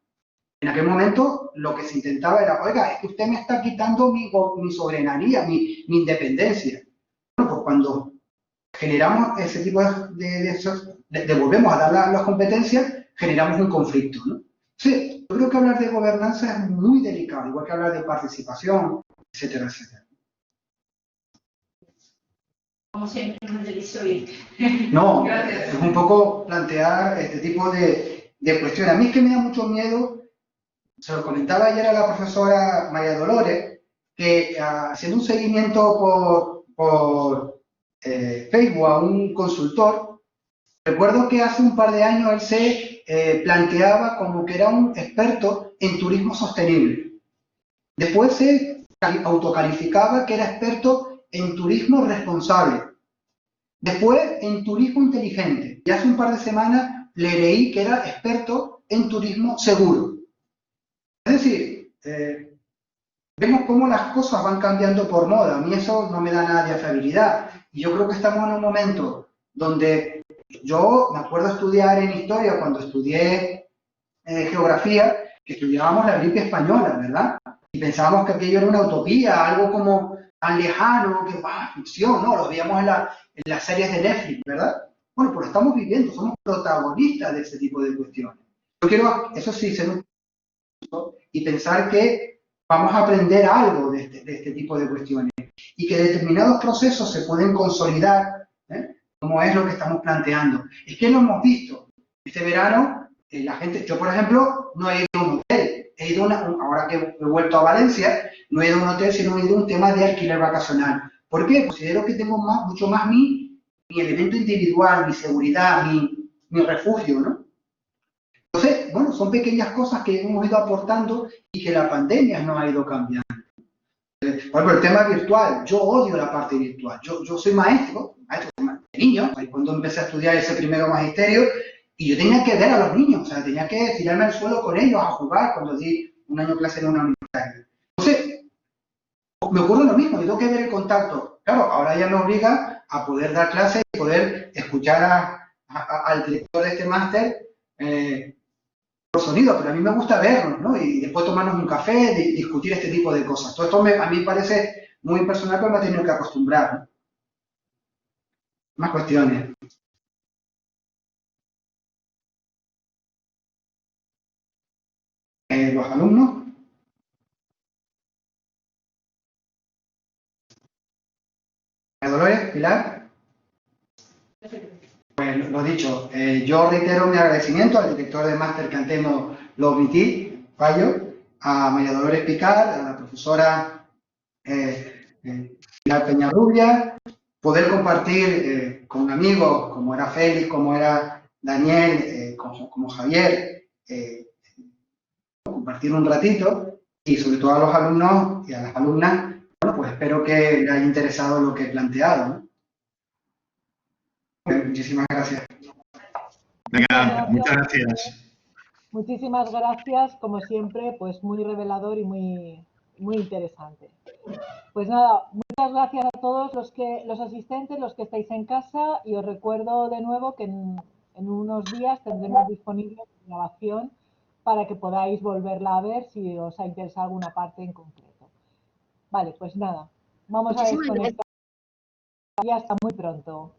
En aquel momento, lo que se intentaba era, oiga, es que usted me está quitando mi soberanía, mi independencia. Bueno, pues cuando generamos ese tipo de volvemos a dar las competencias, generamos un conflicto, ¿no? Sí, yo creo que hablar de gobernanza es muy delicado, igual que hablar de participación, etcétera, etcétera. Como siempre, no es delicioso. No, es un poco plantear este tipo de cuestiones. A mí es que me da mucho miedo, se lo comentaba ayer a la profesora María Dolores, que haciendo un seguimiento por Facebook a un consultor, recuerdo que hace un par de años él se planteaba como que era un experto en turismo sostenible. Después se autocalificaba que era experto en turismo responsable. Después en turismo inteligente. Y hace un par de semanas le leí que era experto en turismo seguro. Es decir, vemos cómo las cosas van cambiando por moda. A mí eso no me da nada de fiabilidad. Y yo creo que estamos en un momento donde yo me acuerdo estudiar en historia, cuando estudié geografía, que estudiábamos la gripe española, ¿verdad? Y pensábamos que aquello era una utopía, algo como tan lejano, que ficción, ¿no? Lo veíamos en las series de Netflix, ¿verdad? Bueno, pues lo estamos viviendo, somos protagonistas de ese tipo de cuestiones. Yo quiero, eso sí, ser un y pensar que vamos a aprender algo de este tipo de cuestiones y que determinados procesos se pueden consolidar, como es lo que estamos planteando. Es que lo hemos visto. Este verano, la gente, yo por ejemplo, no he ido a un hotel, he ido ahora que he vuelto a Valencia, no he ido a un hotel, sino he ido a un tema de alquiler vacacional. ¿Por qué? Considero que tengo mucho más mi elemento individual, mi seguridad, mi refugio, ¿no? Entonces, bueno, son pequeñas cosas que hemos ido aportando y que la pandemia nos ha ido cambiando. Por ejemplo, el tema virtual, yo odio la parte virtual. Yo soy maestro de niños, cuando empecé a estudiar ese primero magisterio, y yo tenía que ver a los niños, o sea, tenía que tirarme al suelo con ellos a jugar cuando di un año clase en una universidad. Entonces, me ocurre lo mismo, yo tengo que ver el contacto. Claro, ahora ya me obliga a poder dar clases y poder escuchar al director de este máster por sonido, pero a mí me gusta vernos, ¿no? Y después tomarnos un café, discutir este tipo de cosas. Todo esto a mí me parece muy personal, pero me he tenido que acostumbrar, ¿no? Más cuestiones. Los alumnos. Dolores, Pilar. Pues lo dicho, yo reitero mi agradecimiento al director de máster que antes lo omití, fallo, a María Dolores Picar, a la profesora Pilar Peñarrubia, poder compartir con amigos como era Félix, como era Daniel, como Javier, compartir un ratito y sobre todo a los alumnos y a las alumnas, bueno, pues espero que les haya interesado lo que he planteado, ¿no? Muchísimas gracias. Venga, muchas gracias. Muchísimas gracias, como siempre, pues muy revelador y muy interesante. Pues nada, muchas gracias a todos los asistentes, los que estáis en casa, y os recuerdo de nuevo que en unos días tendremos disponible la grabación para que podáis volverla a ver si os ha interesado alguna parte en concreto. Vale, pues nada, vamos a desconectar y hasta muy pronto.